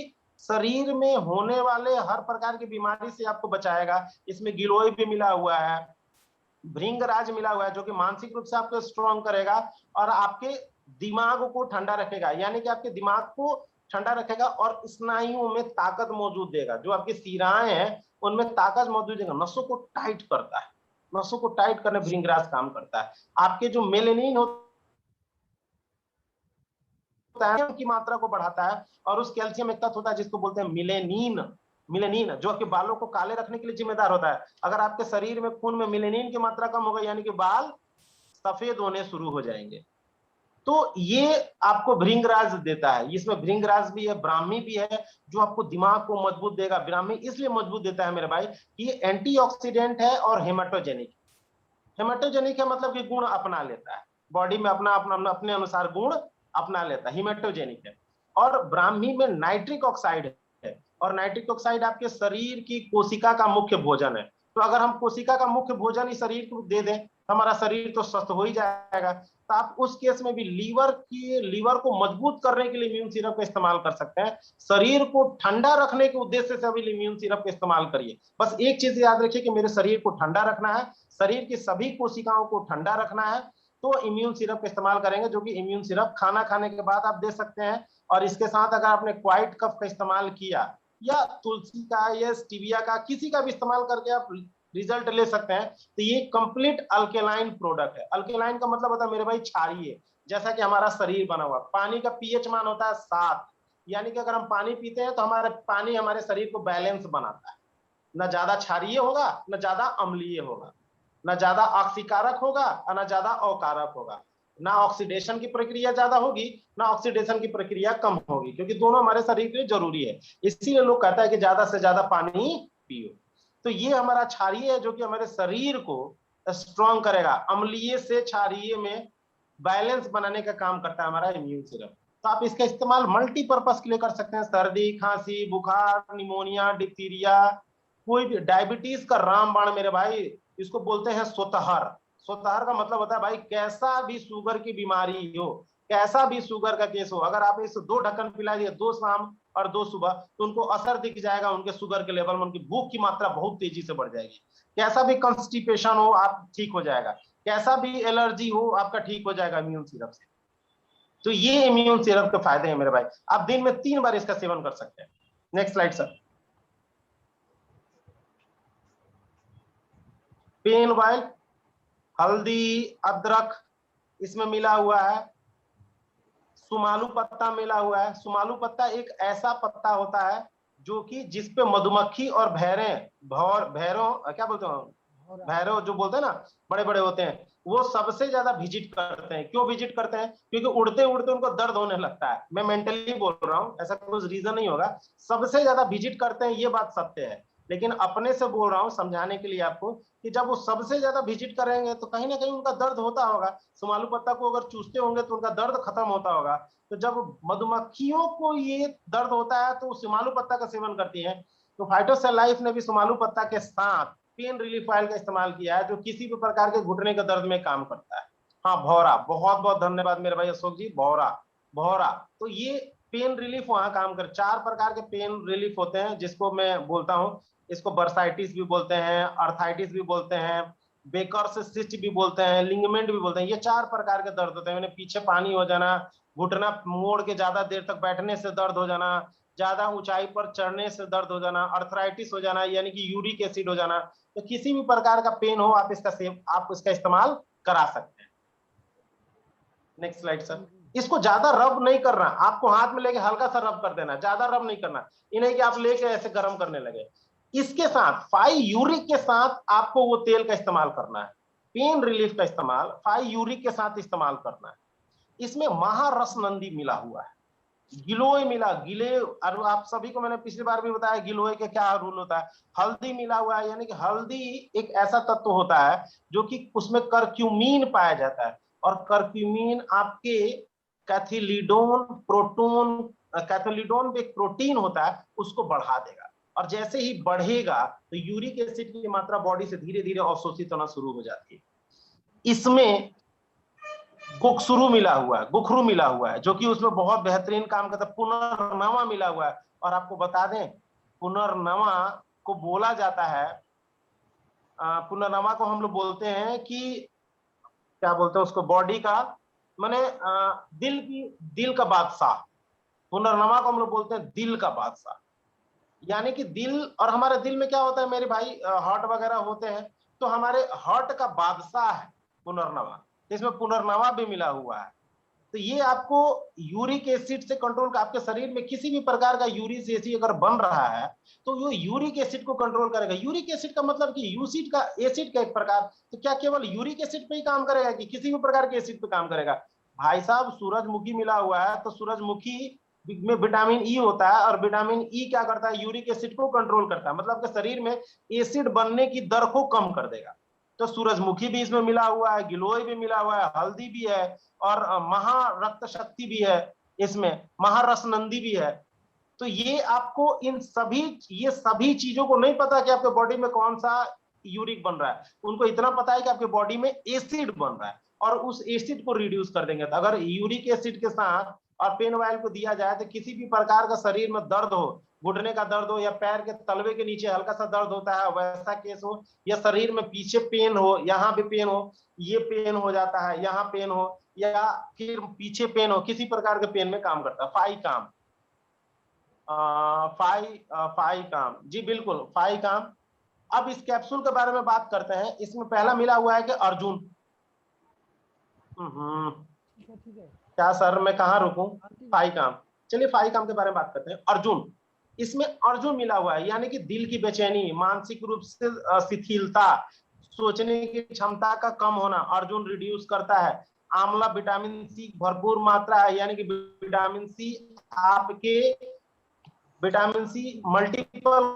Speaker 1: शरीर में होने वाले हर प्रकार की बीमारी से आपको बचाएगा। इसमें गिलोय भी मिला हुआ है, भृंगराज मिला हुआ है जो कि मानसिक रूप से आपको स्ट्रॉन्ग करेगा और आपके दिमाग को ठंडा रखेगा, यानी कि आपके दिमाग को ठंडा रखेगा और स्नायुओं में ताकत मौजूद देगा। जो आपकी शिराएं हैं उनमें ताकत मौजूद देगा, नसों को टाइट करता है, नसों को टाइट करने भृंगराज काम करता है। आपके जो मेलेनिन होता है की मात्रा को बढ़ाता है, और उस कैल्शियम एक तत्व होता है जिसको बोलते हैं मिलेनिन। मिलेनिन जो आपके बालों को काले रखने के लिए जिम्मेदार होता है। अगर आपके शरीर में खून में मिलेनिन की मात्रा कम होगा यानी कि बाल सफेद होने शुरू हो जाएंगे। तो ये आपको भृंगराज देता है, इसमें भृंगराज भी है, ब्राह्मी भी है, जो आपको दिमाग को मजबूत देगा। ब्राह्मी इसलिए मजबूत देता है मेरे भाई कि ये एंटीऑक्सीडेंट है और हेमाटोजेनिक। हेमाटोजेनिक है मतलब कि गुण अपना लेता है, बॉडी में अपना अपना अपने अनुसार गुण अपना लेता है, हिमेटोजेनिक है। और ब्राह्मी में नाइट्रिक ऑक्साइड है, और नाइट्रिक ऑक्साइड आपके शरीर की कोशिका का मुख्य भोजन है। तो अगर हम कोशिका का मुख्य भोजन ही शरीर को दे दें, हमारा शरीर तो स्वस्थ हो ही जाएगा। तो आप उस केस में भी लीवर को मजबूत करने के लिए इम्यून सिरप का इस्तेमाल कर सकते हैं। शरीर को ठंडा रखने के उद्देश्य से अभी इम्यून सिरप का इस्तेमाल करिए। बस एक चीज याद रखिए कि मेरे शरीर को ठंडा रखना है, शरीर की सभी कोशिकाओं को ठंडा रखना है, तो इम्यून सिरप का इस्तेमाल करेंगे, जो कि इम्यून सिरप खाना खाने के बाद आप दे सकते हैं। और इसके साथ अगर आपने क्वाइट कफ का इस्तेमाल किया या तुलसी का या स्टीविया का किसी का भी इस्तेमाल करके आप रिजल्ट ले सकते हैं। तो ये कंप्लीट अल्केलाइन प्रोडक्ट है। अल्केलाइन का मतलब होता है मेरे भाई क्षारीय, जैसा कि हमारा शरीर बना हुआ। पानी का पीएच मान होता है 7, यानी कि अगर हम पानी पीते हैं तो हमारे पानी हमारे शरीर को बैलेंस बनाता है, न ज्यादा क्षारीय होगा न ज्यादा अम्लीय होगा, न ज्यादा ऑक्सीकारक होगा और न ज्यादा अकारक होगा, ना ऑक्सीडेशन की प्रक्रिया ज्यादा होगी ना ऑक्सीडेशन की प्रक्रिया कम होगी, क्योंकि दोनों हमारे शरीर के लिए जरूरी है। इसीलिए लोग कहता है कि ज्यादा से ज्यादा पानी पियो। तो ये हमारा क्षारीय है जो कि हमारे शरीर को स्ट्रॉन्ग करेगा, अम्लीय से क्षारीय में बैलेंस बनाने का काम करता है हमारा इम्यून सिरप। तो आप इसका इस्तेमाल मल्टीपर्पज के लिए कर सकते हैं, सर्दी खांसी बुखार निमोनिया डिप्थीरिया, कोई भी डायबिटीज का रामबाण मेरे भाई, इसको बोलते हैं सोतहर। सोतहर का मतलब होता है भाई कैसा भी शुगर की बीमारी हो, कैसा भी शुगर का केस हो, अगर आप इस 2 ढक्कन पिला दिए 2 शाम और 2 सुबह, तो उनको असर दिख जाएगा, उनके शुगर के लेवल में उनकी भूख की मात्रा बहुत तेजी से बढ़ जाएगी। कैसा भी कॉन्स्टिपेशन हो आप ठीक हो जाएगा, कैसा भी एलर्जी हो आपका ठीक हो जाएगा इम्यून सिरप से। तो ये इम्यून सिरप के फायदे हैं मेरे भाई। आप दिन में 3 बार इसका सेवन कर सकते हैं। Next slide sir. Pain oil, हल्दी, अदरक इसमें मिला हुआ है, सुमालू पत्ता मिला हुआ है। सुमालू पत्ता एक ऐसा पत्ता होता है जो कि जिसपे मधुमक्खी और भैरव क्या बोलते हैं, भैरव जो बोलते हैं ना, बड़े बड़े होते हैं, वो सबसे ज्यादा विजिट करते हैं। क्यों विजिट करते हैं? क्योंकि उड़ते उड़ते उनको दर्द होने लगता है। मैं मेंटली बोल रहा हूँ, ऐसा कुछ रीजन नहीं होगा। सबसे ज्यादा विजिट करते हैं, ये बात सत्य है। लेकिन अपने से बोल रहा हूँ समझाने के लिए आपको, कि जब वो सबसे ज्यादा विजिट करेंगे तो कहीं ना कहीं उनका दर्द होता होगा। सुमालू पत्ता को अगर चूसते होंगे तो उनका दर्द खत्म होता होगा। तो जब मधुमक्खियों को ये दर्द होता है तो वो सुमालू पत्ता का सेवन करती है। तो फाइटोसेल लाइफ ने भी सुमालू पत्ता के साथ पेन रिलीफ ऑयल का इस्तेमाल किया है, जो किसी भी प्रकार के घुटने के दर्द में काम करता है। हाँ, भौरा, बहुत बहुत धन्यवाद मेरे भाई अशोक जी। भौरा, भौरा, तो ये पेन रिलीफ वहां काम कर, 4 प्रकार के पेन रिलीफ होते हैं, जिसको मैं बोलता हूँ, इसको बर्साइटिस भी बोलते हैं, अर्थाइटिस भी बोलते हैं, बेकर्स सिस्ट भी बोलते हैं, लिंगमेंट भी बोलते हैं। ये 4 प्रकार के दर्द होते हैं। मैंने पीछे पानी हो जाना, घुटना मोड़ के ज्यादा देर तक बैठने से दर्द हो जाना, ज्यादा ऊंचाई पर चढ़ने से दर्द हो जाना, अर्थराइटिस हो जाना यानी कि यूरिक एसिड हो जाना। तो किसी भी प्रकार का पेन हो, आप इसका इस्तेमाल करा सकते हैं। Next slide sir. इसको ज्यादा रब नहीं करना, आपको हाथ में लेके हल्का सा रब कर देना, ज्यादा रब नहीं करना। इन्हें कि आप लेके ऐसे गर्म करने लगे। इसके साथ 5 यूरिक के साथ आपको वो तेल का इस्तेमाल करना है। पेन रिलीफ का इस्तेमाल 5 यूरिक के साथ इस्तेमाल करना है। इसमें महारस नंदी मिला हुआ है, गिलोय मिला, गिले, और आप सभी को मैंने पिछली बार भी बताया गिलोय के क्या रूल होता है। हल्दी मिला हुआ है, यानी कि हल्दी एक ऐसा तत्व होता है जो कि उसमें करक्यूमिन पाया जाता है, और करक्यूमिन आपके कैथिलीडोन प्रोटोन, कैथोलिडोन भी एक प्रोटीन होता है, उसको बढ़ा देगा। और जैसे ही बढ़ेगा तो यूरिक एसिड की मात्रा बॉडी से धीरे धीरे अवशोषित होना शुरू हो जाती है। इसमें गुखसुरु मिला हुआ है, गुखरू मिला हुआ है, जो कि उसमें बहुत बेहतरीन काम करता है। पुनर्नवा मिला हुआ है, और आपको बता दें पुनर्नवा को बोला जाता है, पुनर्नवा को हम लोग बोलते हैं कि क्या बोलते हैं उसको, बॉडी का माने दिल का बादशाह। पुनर्नवा को हम लोग बोलते हैं दिल का बादशाह। यानी कि दिल, और हमारे दिल में क्या होता है मेरे भाई, हार्ट वगैरह होते हैं, तो हमारे हार्ट का बादशाह है पुनर्नवा। इसमें पुनर्नवा भी मिला हुआ है। तो ये आपको यूरिक एसिड से कंट्रोल का, आपके शरीर में किसी भी प्रकार का यूरिक एसिड अगर बन रहा है तो वो यूरिक एसिड को कंट्रोल करेगा। यूरिक एसिड का मतलब कि यूसिड का, एसिड का एक प्रकार। तो क्या केवल यूरिक एसिड पे ही काम करेगा कि किसी भी प्रकार के एसिड पे काम करेगा? भाई साहब, सूरजमुखी मिला हुआ है, तो सूरजमुखी में विटामिन ई होता है, और विटामिन ई क्या करता है, यूरिक एसिड को कंट्रोल करता है, मतलब कि शरीर में एसिड बनने की दर को कम कर देगा। तो सूरजमुखी भी इसमें मिला हुआ है, गिलोय भी मिला हुआ है, हल्दी भी है, और महारक्त शक्ति भी है, इसमें महारस नंदी भी है। तो ये आपको ये सभी चीजों को नहीं पता कि आपके बॉडी में कौन सा यूरिक बन रहा है। उनको इतना पता है कि आपके बॉडी में एसिड बन रहा है, और उस एसिड को रिड्यूस कर देंगे। तो अगर यूरिक एसिड के साथ और पेन ऑयल को दिया जाए तो किसी भी प्रकार का शरीर में दर्द हो, घुटने का दर्द हो, या पैर के तलवे के नीचे हल्का सा दर्द होता है वैसा केस हो, या शरीर में पीछे पेन हो, यहाँ भी पेन हो, ये पेन हो जाता है, यहाँ पेन हो, या फिर पीछे पेन हो, किसी प्रकार के पेन में काम करता है फाई काम। फाई काम, जी बिल्कुल, फाई काम। अब इस कैप्सूल के बारे में बात करते हैं। इसमें पहला मिला हुआ है कि अर्जुन।
Speaker 2: ठीक है।
Speaker 1: क्या सर, मैं कहाँ रुकूं? फाई काम, चलिए फाई काम के बारे में बात करते हैं। अर्जुन, इसमें अर्जुन मिला हुआ है, यानी कि दिल की बेचैनी, मानसिक रूप से शिथिलता, सोचने की क्षमता का कम होना अर्जुन रिड्यूस करता है। आंवला विटामिन सी भरपूर मात्रा है, यानी कि विटामिन सी आपके, विटामिन सी मल्टीपल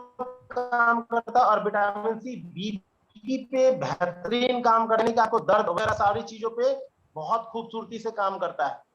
Speaker 1: काम करता है, और विटामिन सी बीपी पे बेहतरीन काम करने का, आपको दर्द वगैरह सारी चीजों पे बहुत खूबसूरती से काम करता है।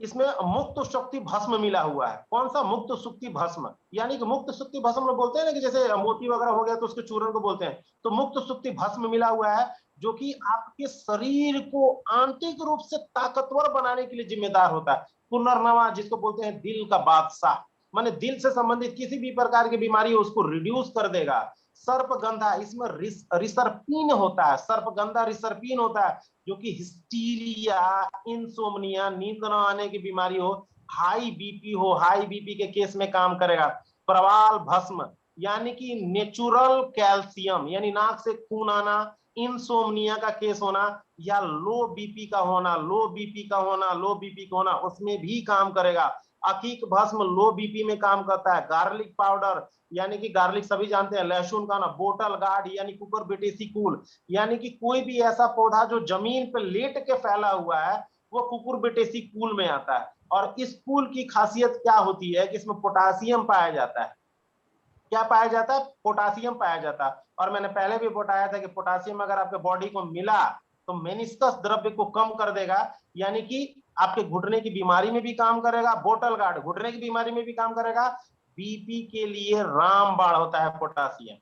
Speaker 1: इसमें मुक्त शक्ति भस्म मिला हुआ है। कौन सा? मुक्त शक्ति भस्म, यानी कि मुक्त शक्ति भस्म लोग बोलते हैं ना, कि जैसे मोती वगैरह हो गया तो उसके चूर्ण को बोलते हैं। तो मुक्त शक्ति भस्म मिला हुआ है, जो कि आपके शरीर को आंतरिक रूप से ताकतवर बनाने के लिए जिम्मेदार होता है। पुनर्नवा, जिसको बोलते हैं दिल का बादशाह, माने दिल से संबंधित किसी भी प्रकार की बीमारी हो उसको रिड्यूस कर देगा। सर्पगंधा, इसमें रिसर्पिन होता है, सर्पगंधा रिसर्पिन होता है, जो कि हिस्टीरिया, इंसोम्निया, नींद न आने की बीमारी हो, हाई बीपी हो, हाई बीपी के केस में काम करेगा। प्रवाल भस्म, यानी कि नेचुरल कैल्शियम, यानी नाक से खून आना, इंसोम्निया का केस होना, या लो बीपी का होना, लो बीपी का होना, लो बीपी का होना, उसमें भी काम करेगा। अकीक भस्म लो बीपी में काम करता है। गार्लिक पाउडर यानी कि गार्लिक सभी जानते हैं, लहसुन का ना, बोटल गार्ड यानी कुकुरबिटेसी कूल, यानी कि कोई भी ऐसा पौधा जो जमीन पे लेट के फैला हुआ है वो कुकुरबिटेसी कूल में आता है। और इस कूल की खासियत क्या होती है कि इसमें पोटासियम पाया जाता है। क्या पाया जाता है? पोटासियम पाया जाता है। और मैंने पहले भी बताया था कि पोटासियम अगर आपके बॉडी को मिला तो मेनिस्कस द्रव्य को कम कर देगा, यानी कि आपके घुटने की बीमारी में भी काम करेगा। बोटल गार्ड घुटने की बीमारी में भी काम करेगा। बीपी के लिए रामबाण होता है पोटासियम,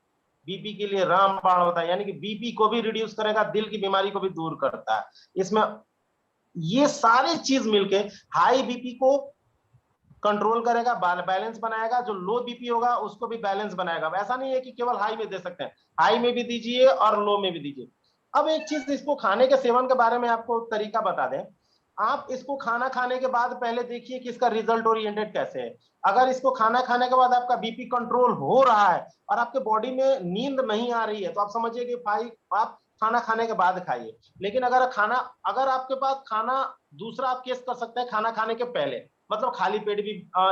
Speaker 1: बीपी के लिए रामबाण होता है, यानी कि बीपी को भी रिड्यूस करेगा, दिल की बीमारी को भी दूर करता है। इसमें ये सारी चीज मिलके हाई बीपी को कंट्रोल करेगा, बैलेंस बनाएगा, जो लो बीपी होगा उसको भी बैलेंस बनाएगा। ऐसा नहीं है कि केवल हाई में दे सकते हैं, हाई में भी दीजिए और लो में भी दीजिए। अब एक चीज, इसको खाने के सेवन के बारे में आपको तरीका बता दें। आप इसको खाना खाने के बाद पहले देखिए कि इसका रिजल्ट ओरिएंटेड कैसे है। अगर इसको खाना खाने के बाद आपका बीपी कंट्रोल हो रहा है और आपके बॉडी में नींद नहीं आ रही है तो आप समझिए कि भाई आप खाना खाने के बाद खाइए। लेकिन अगर आपके पास खाना, दूसरा आप केस कर सकते हैं खाना खाने के पहले, मतलब खाली पेट भी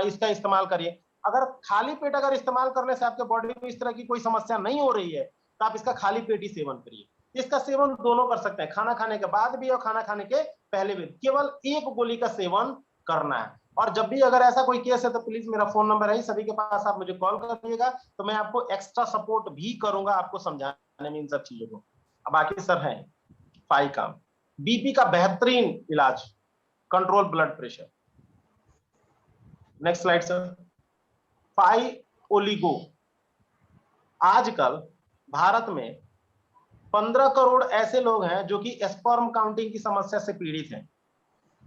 Speaker 1: इसका इस्तेमाल करिए। अगर खाली पेट अगर इस्तेमाल करने से आपके बॉडी में इस तरह की कोई समस्या नहीं हो रही है तो आप इसका खाली पेट ही सेवन करिए। इसका सेवन दोनों कर सकते हैं, खाना खाने के बाद भी और खाना खाने के पहले भी। केवल एक गोली का सेवन करना है। और जब भी अगर ऐसा कोई केस है तो प्लीज मेरा फोन नंबर है सभी के पास, आप मुझे कॉल करिएगा तो मैं आपको एक्स्ट्रा सपोर्ट भी करूंगा आपको समझाने में इन सब चीजों को। अब बाकी सर है फाइव काम, बीपी का बेहतरीन इलाज, control blood pressure. Next slide sir. 5 oligo. आजकल भारत में 15 करोड़ ऐसे लोग हैं जो कि स्पर्म काउंटिंग की समस्या से पीड़ित हैं।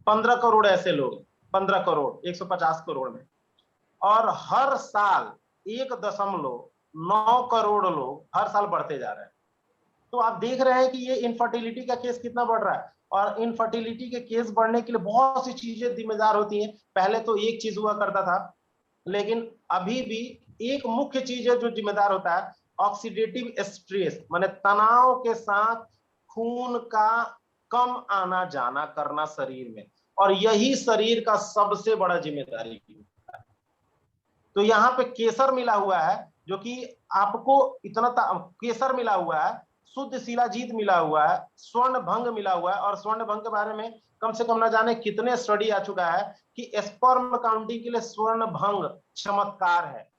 Speaker 1: 15 करोड़ ऐसे लोग, 15 करोड़ 150 करोड़ में, और हर साल 1.9 करोड़ लोग हर साल बढ़ते जा रहे हैं। तो आप देख रहे हैं कि ये इनफर्टिलिटी का केस कितना बढ़ रहा है। और इनफर्टिलिटी के केस बढ़ने के लिए बहुत सी चीजें जिम्मेदार होती हैं। पहले तो एक चीज हुआ करता था, लेकिन अभी भी एक मुख्य चीज है जो जिम्मेदार होता है, ऑक्सीडेटिव स्ट्रेस, माने तनाव के साथ खून का कम आना जाना करना शरीर में, और यही शरीर का सबसे बड़ा जिम्मेदारी होता है। तो यहाँ पे केसर मिला हुआ है जो कि आपको इतना केसर मिला हुआ है, शुद्ध शिलाजीत मिला हुआ है, स्वर्ण भंग मिला हुआ है। और स्वर्ण भंग के बारे में कम से कम न जाने कितने स्टडी आ चुका है कि स्पर्म काउंटिंग के लिए स्वर्ण भंग चमत्कार है।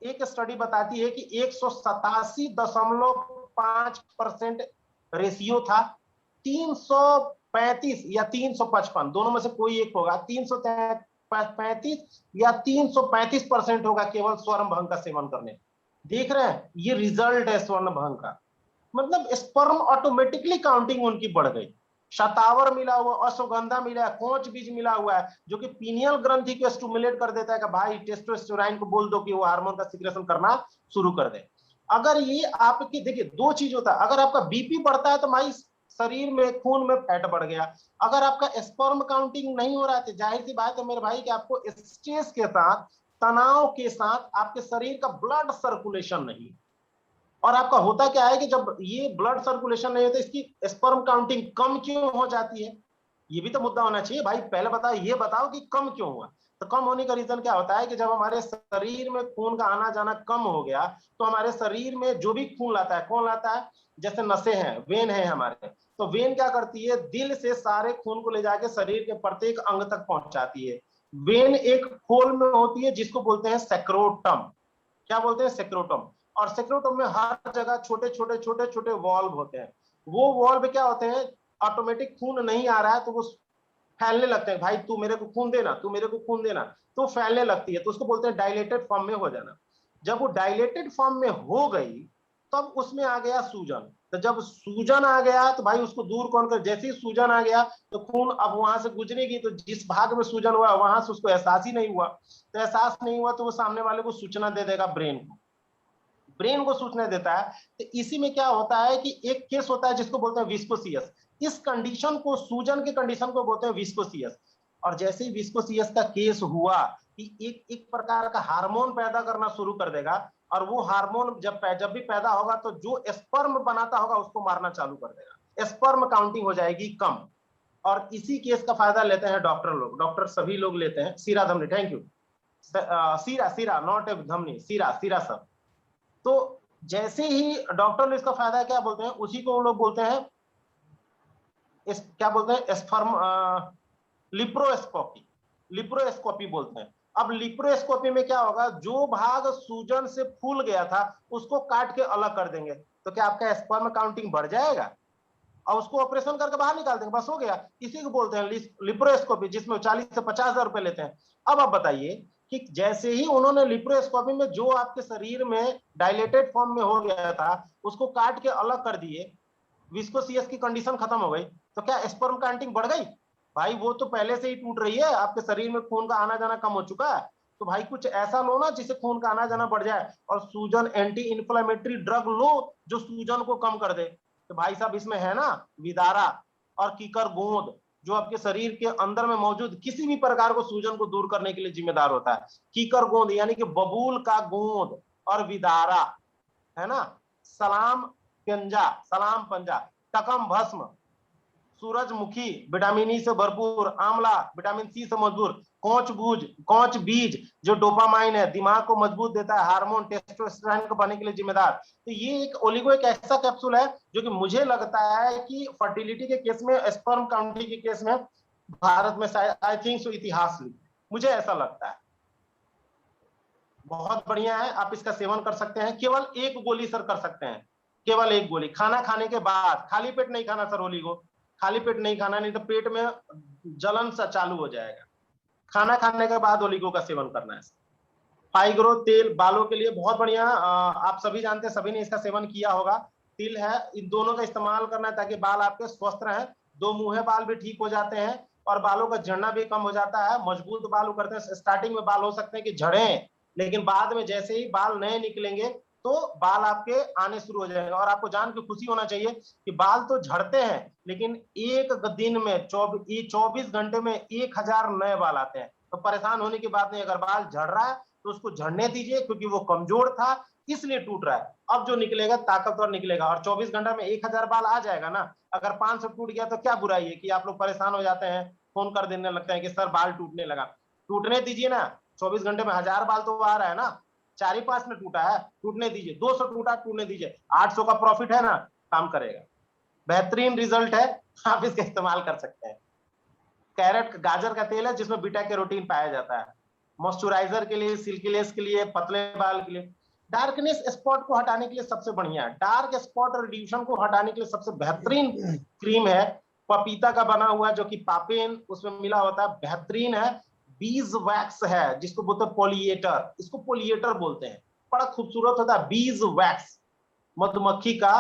Speaker 1: एक स्टडी बताती है कि 187.5% रेशियो था, 335 या 355 दोनों में से कोई एक होगा, 335 या 335% होगा केवल स्वर्ण भंग का सेवन करने। देख रहे हैं, ये रिजल्ट है स्वर्ण भंग का। मतलब स्पर्म ऑटोमेटिकली काउंटिंग उनकी बढ़ गई। शतावर मिला हुआ, अश्वगंधा मिला है, कोंच बीज मिला हुआ है जो कि पीनियल ग्रंथि को स्टिमुलेट कर देता है कि भाई टेस्टोस्टेरोन को बोल दो कि वो हार्मोन का सिक्रेशन करना शुरू कर दे। अगर ये आपकी, देखिए दो चीज होता है, अगर आपका बीपी बढ़ता है तो भाई शरीर में खून में फैट बढ़ गया। अगर आपका स्पर्म काउंटिंग नहीं हो रहा है तो जाहिर सी बात है मेरे भाई कि आपको स्ट्रेस के साथ, तनाव के साथ आपके शरीर का ब्लड सर्कुलेशन नहीं। और आपका होता क्या है कि जब ये ब्लड सर्कुलेशन नहीं होता, इसकी स्पर्म काउंटिंग कम क्यों हो जाती है, ये भी तो मुद्दा होना चाहिए भाई। पहले बताओ, ये बताओ कि कम क्यों हुआ। तो कम होने का रीजन क्या होता है कि जब हमारे शरीर में खून का आना जाना कम हो गया तो हमारे शरीर में जो भी खून लाता है, कौन लाता है, जैसे नसें हैं, वेन है हमारे, तो वेन क्या करती है, दिल से सारे खून को ले जाके शरीर के प्रत्येक अंग तक पहुंचाती है। वेन एक खोल में होती है जिसको बोलते हैं सेक्रोटम। क्या बोलते हैं? सेक्रोटम। और सेक्रोटम में हर जगह छोटे छोटे छोटे छोटे वॉल्व होते हैं। वो वॉल्व क्या होते हैं, ऑटोमेटिक खून नहीं आ रहा है तो वो फैलने लगते हैं, भाई तू मेरे को खून देना, तू मेरे को खून देना, तो फैलने लगती है, तो उसको बोलते हैं डायलेटेड फॉर्म में हो जाना। जब वो डायलेटेड फॉर्म में हो गई तब उसमें आ गया सूजन। तो जब सूजन आ गया तो भाई उसको दूर कौन कर, जैसे ही सूजन आ गया तो खून अब वहां से गुजरेगी, तो जिस भाग में सूजन हुआ वहां से उसको एहसास ही नहीं हुआ, तो एहसास नहीं हुआ तो वो सामने वाले को सूचना दे देगा ब्रेन को, ब्रेन को सूचना देता है। तो इसी में क्या होता है कि एक केस होता है जिसको बोलते हैं विस्कोसियस। इस कंडीशन को, सूजन के कंडीशन को बोलते हैं विस्कोसियस। और जैसे ही विस्कोसियस का केस हुआ कि एक एक प्रकार का हार्मोन पैदा करना शुरू कर देगा, और वो हार्मोन जब भी पैदा होगा तो जो स्पर्म बनाता होगा उसको मारना चालू कर देगा, स्पर्म काउंटिंग हो जाएगी कम। और इसी केस का फायदा लेते हैं डॉक्टर लोग, डॉक्टर सभी लोग लेते हैं। सीरा धमनी, thank you. Sira not a धमनी, सीरा सब। तो जैसे ही डॉक्टर ने इसका फायदा क्या बोलते हैं, उसी को वो लोग बोलते हैं क्या बोलते हैं, लिप्रोस्कोपी, लिप्रोस्कोपी बोलते हैं। अब लिप्रोस्कोपी में क्या होगा, जो भाग सूजन से फूल गया था उसको काट के अलग कर देंगे, तो क्या आपका स्पर्म काउंटिंग बढ़ जाएगा, और उसको ऑपरेशन करके बाहर निकाल देंगे, बस हो गया। इसी को बोलते हैं लिप्रोस्कोपी, जिसमें 40 से 50,000 रुपए लेते हैं। अब आप बताइए कि जैसे ही उन्होंने लिप्रोस्कोपी में जो आपके शरीर में डायलेटेड फॉर्म में हो गया था उसको काट के अलग कर दिए, विस्कोसियस की कंडीशन खत्म हो गई, तो क्या स्पर्म काउंटिंग बढ़ गई? भाई वो तो पहले से ही टूट रही है, आपके शरीर में खून का आना जाना कम हो चुका है। तो भाई कुछ ऐसा लो ना जिससे खून का आना जाना बढ़ जाए, और सूजन एंटी इंफ्लेमेटरी ड्रग लो जो सूजन को कम कर दे। तो भाई साहब इसमें है ना विदारा और कीकर गोंद, जो आपके शरीर के अंदर में मौजूद किसी भी प्रकार को सूजन को दूर करने के लिए जिम्मेदार होता है। कीकर गोंद यानी कि बबूल का गोंद और विदारा, है ना, सलाम सलाम पंजा, टकम भस्म, सूरजमुखी विटामिन ई से भरपूर, आंवला विटामिन सी से मजबूर, कौच बीज जो डोपामाइन है, दिमाग को मजबूत देता है, हार्मोन टेस्टोस्टेरोन को बनने के लिए जिम्मेदार। तो ये एक ओलिगो एक ऐसा कैप्सूल है जो कि मुझे लगता है कि फर्टिलिटी के केस में, स्पर्म काउंटिंग के केस में भारत में शायद आई थिंक सो इतिहास लिखा, मुझे ऐसा लगता है। बहुत बढ़िया है, आप इसका सेवन कर सकते हैं। केवल एक गोली सर कर सकते हैं, केवल एक गोली, खाना खाने के बाद। खाली पेट नहीं खाना सर ओलिगो, खाली पेट नहीं खाना, नहीं तो पेट में जलन सा चालू हो जाएगा। खाना खाने के बाद ओलिगो का सेवन करना है। फाइग्रो तेल बालों के लिए बहुत बढ़िया, आप सभी जानते हैं, सभी ने इसका सेवन किया होगा। तिल है, इन दोनों का इस्तेमाल करना है ताकि बाल आपके स्वस्थ रहें, दो मुंहे बाल भी ठीक हो जाते हैं और बालों का झड़ना भी कम हो जाता है, मजबूत बाल करते हैं। स्टार्टिंग में बाल हो सकते हैं कि झड़े, लेकिन बाद में जैसे ही बाल नए निकलेंगे तो बाल आपके आने शुरू हो जाएंगे। और आपको जान के खुशी होना चाहिए कि बाल तो झड़ते हैं, लेकिन एक दिन में 24 घंटे में 1000 नए बाल आते हैं। तो परेशान होने की बात नहीं, अगर बाल झड़ रहा है तो उसको झड़ने दीजिए, क्योंकि वो कमजोर था इसलिए टूट रहा है। अब जो निकलेगा ताकतवर निकलेगा, और 24 घंटा में 1000 बाल आ जाएगा ना। अगर 500 टूट गया तो क्या बुराई है कि आप लोग परेशान हो जाते हैं, फोन कर देने लगते हैं कि सर बाल टूटने लगा। टूटने दीजिए ना, 24 घंटे में 1000 बाल तो आ रहा है ना, 4 ही 5 में टूटा है, टूटने दीजिए। 200 टूटा, टूटने दीजिए, 800 का प्रॉफिट है ना, काम करेगा। बेहतरीन रिजल्ट है, आप इसका इस्तेमाल कर सकते हैं। कैरेट गाजर का तेल है जिसमें बीटा कैरोटीन पाया जाता है, मॉइस्चराइजर के लिए, सिल्कीनेस के लिए, पतले बाल के लिए, डार्कनेस स्पॉट को हटाने के लिए सबसे बढ़िया है। डार्क स्पॉट और रिड्यूशन को हटाने के लिए सबसे बेहतरीन क्रीम है, पपीता का बना हुआ, जो कि पापेन उसमें मिला होता है, बेहतरीन है। बीज वैक्स है जिसको बोलते हैं पोलिएटर, इसको पोलिएटर बोलते हैं, बड़ा खूबसूरत होता है। बीज वैक्स, मधुमक्खी का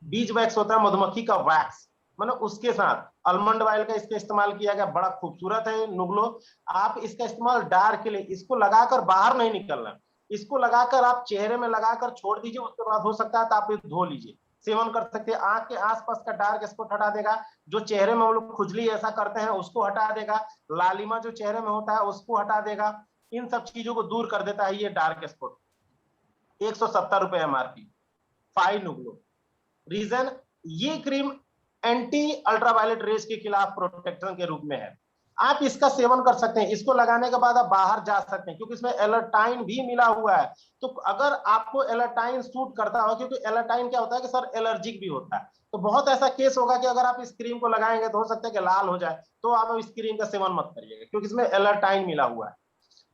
Speaker 1: बीज वैक्स होता है, मधुमक्खी का वैक्स, मतलब उसके साथ आलमंड ऑयल का इसका इस्तेमाल किया गया, बड़ा खूबसूरत है नुगलो। आप इसका इस्तेमाल डार्क के लिए, इसको लगाकर बाहर नहीं निकलना, इसको लगाकर आप चेहरे में लगाकर छोड़ दीजिए, उसके बाद हो सकता है तो आप धो लीजिए, सेवन कर सकते हैं। आंख के आसपास का डार्क स्पॉट हटा देगा, जो चेहरे में हम लोग खुजली ऐसा करते हैं उसको हटा देगा, लालिमा जो चेहरे में होता है उसको हटा देगा, इन सब चीजों को दूर कर देता है ये डार्क स्पॉट। 170 रुपए एमआरपी, 5 नुगलो। रीजन, ये क्रीम एंटी अल्ट्रावायलेट रेज के खिलाफ प्रोटेक्शन के रूप में है। आप इसका सेवन कर सकते हैं, इसको लगाने के बाद आप बाहर जा सकते हैं, क्योंकि इसमें एलर्टाइन भी मिला हुआ है। तो अगर आपको एलर्टाइन सूट करता हो, क्योंकि एलर्टाइन क्या होता है कि सर एलर्जिक भी होता है, तो बहुत ऐसा केस होगा कि अगर आप इस क्रीम को लगाएंगे तो हो सकता है कि लाल हो जाए, तो आप इस क्रीम का सेवन मत करिएगा, क्योंकि इसमें एलर्टाइन मिला हुआ है।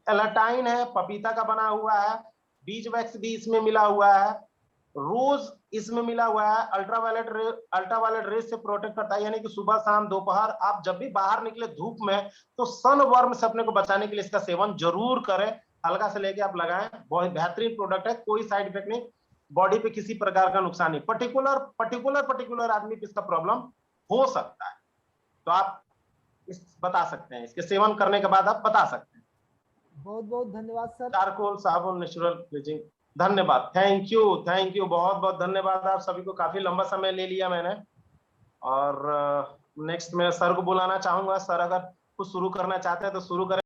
Speaker 1: एलर्टाइन है, पपीता का बना हुआ है, बीज वैक्स भी इसमें मिला हुआ है, रोज इसमें मिला हुआ है, अल्ट्रावायलेट रेस से प्रोटेक्ट करता है, यानी कि सुबह शाम दोपहर आप जब भी बाहर निकले धूप में तो सन वर्म से अपने को बचाने के लिए इसका सेवन जरूर करें। हल्का से लेके आप लगाएं, बहुत बेहतरीन प्रोडक्ट है, कोई साइड इफेक्ट नहीं, बॉडी पे किसी प्रकार का नुकसान नहीं। पर्टिकुलर आदमी पे इसका प्रॉब्लम हो सकता है, तो आप बता सकते हैं, इसके सेवन करने के बाद आप बता सकते हैं।
Speaker 2: बहुत बहुत धन्यवाद सर।
Speaker 1: चारकोल साबुन नेचुरल ब्लीचिंग, धन्यवाद, थैंक यू, बहुत बहुत धन्यवाद। आप सभी को, काफी लंबा समय ले लिया मैंने, और नेक्स्ट मैं सर को बुलाना चाहूंगा। सर अगर कुछ शुरू करना चाहते हैं तो शुरू करें।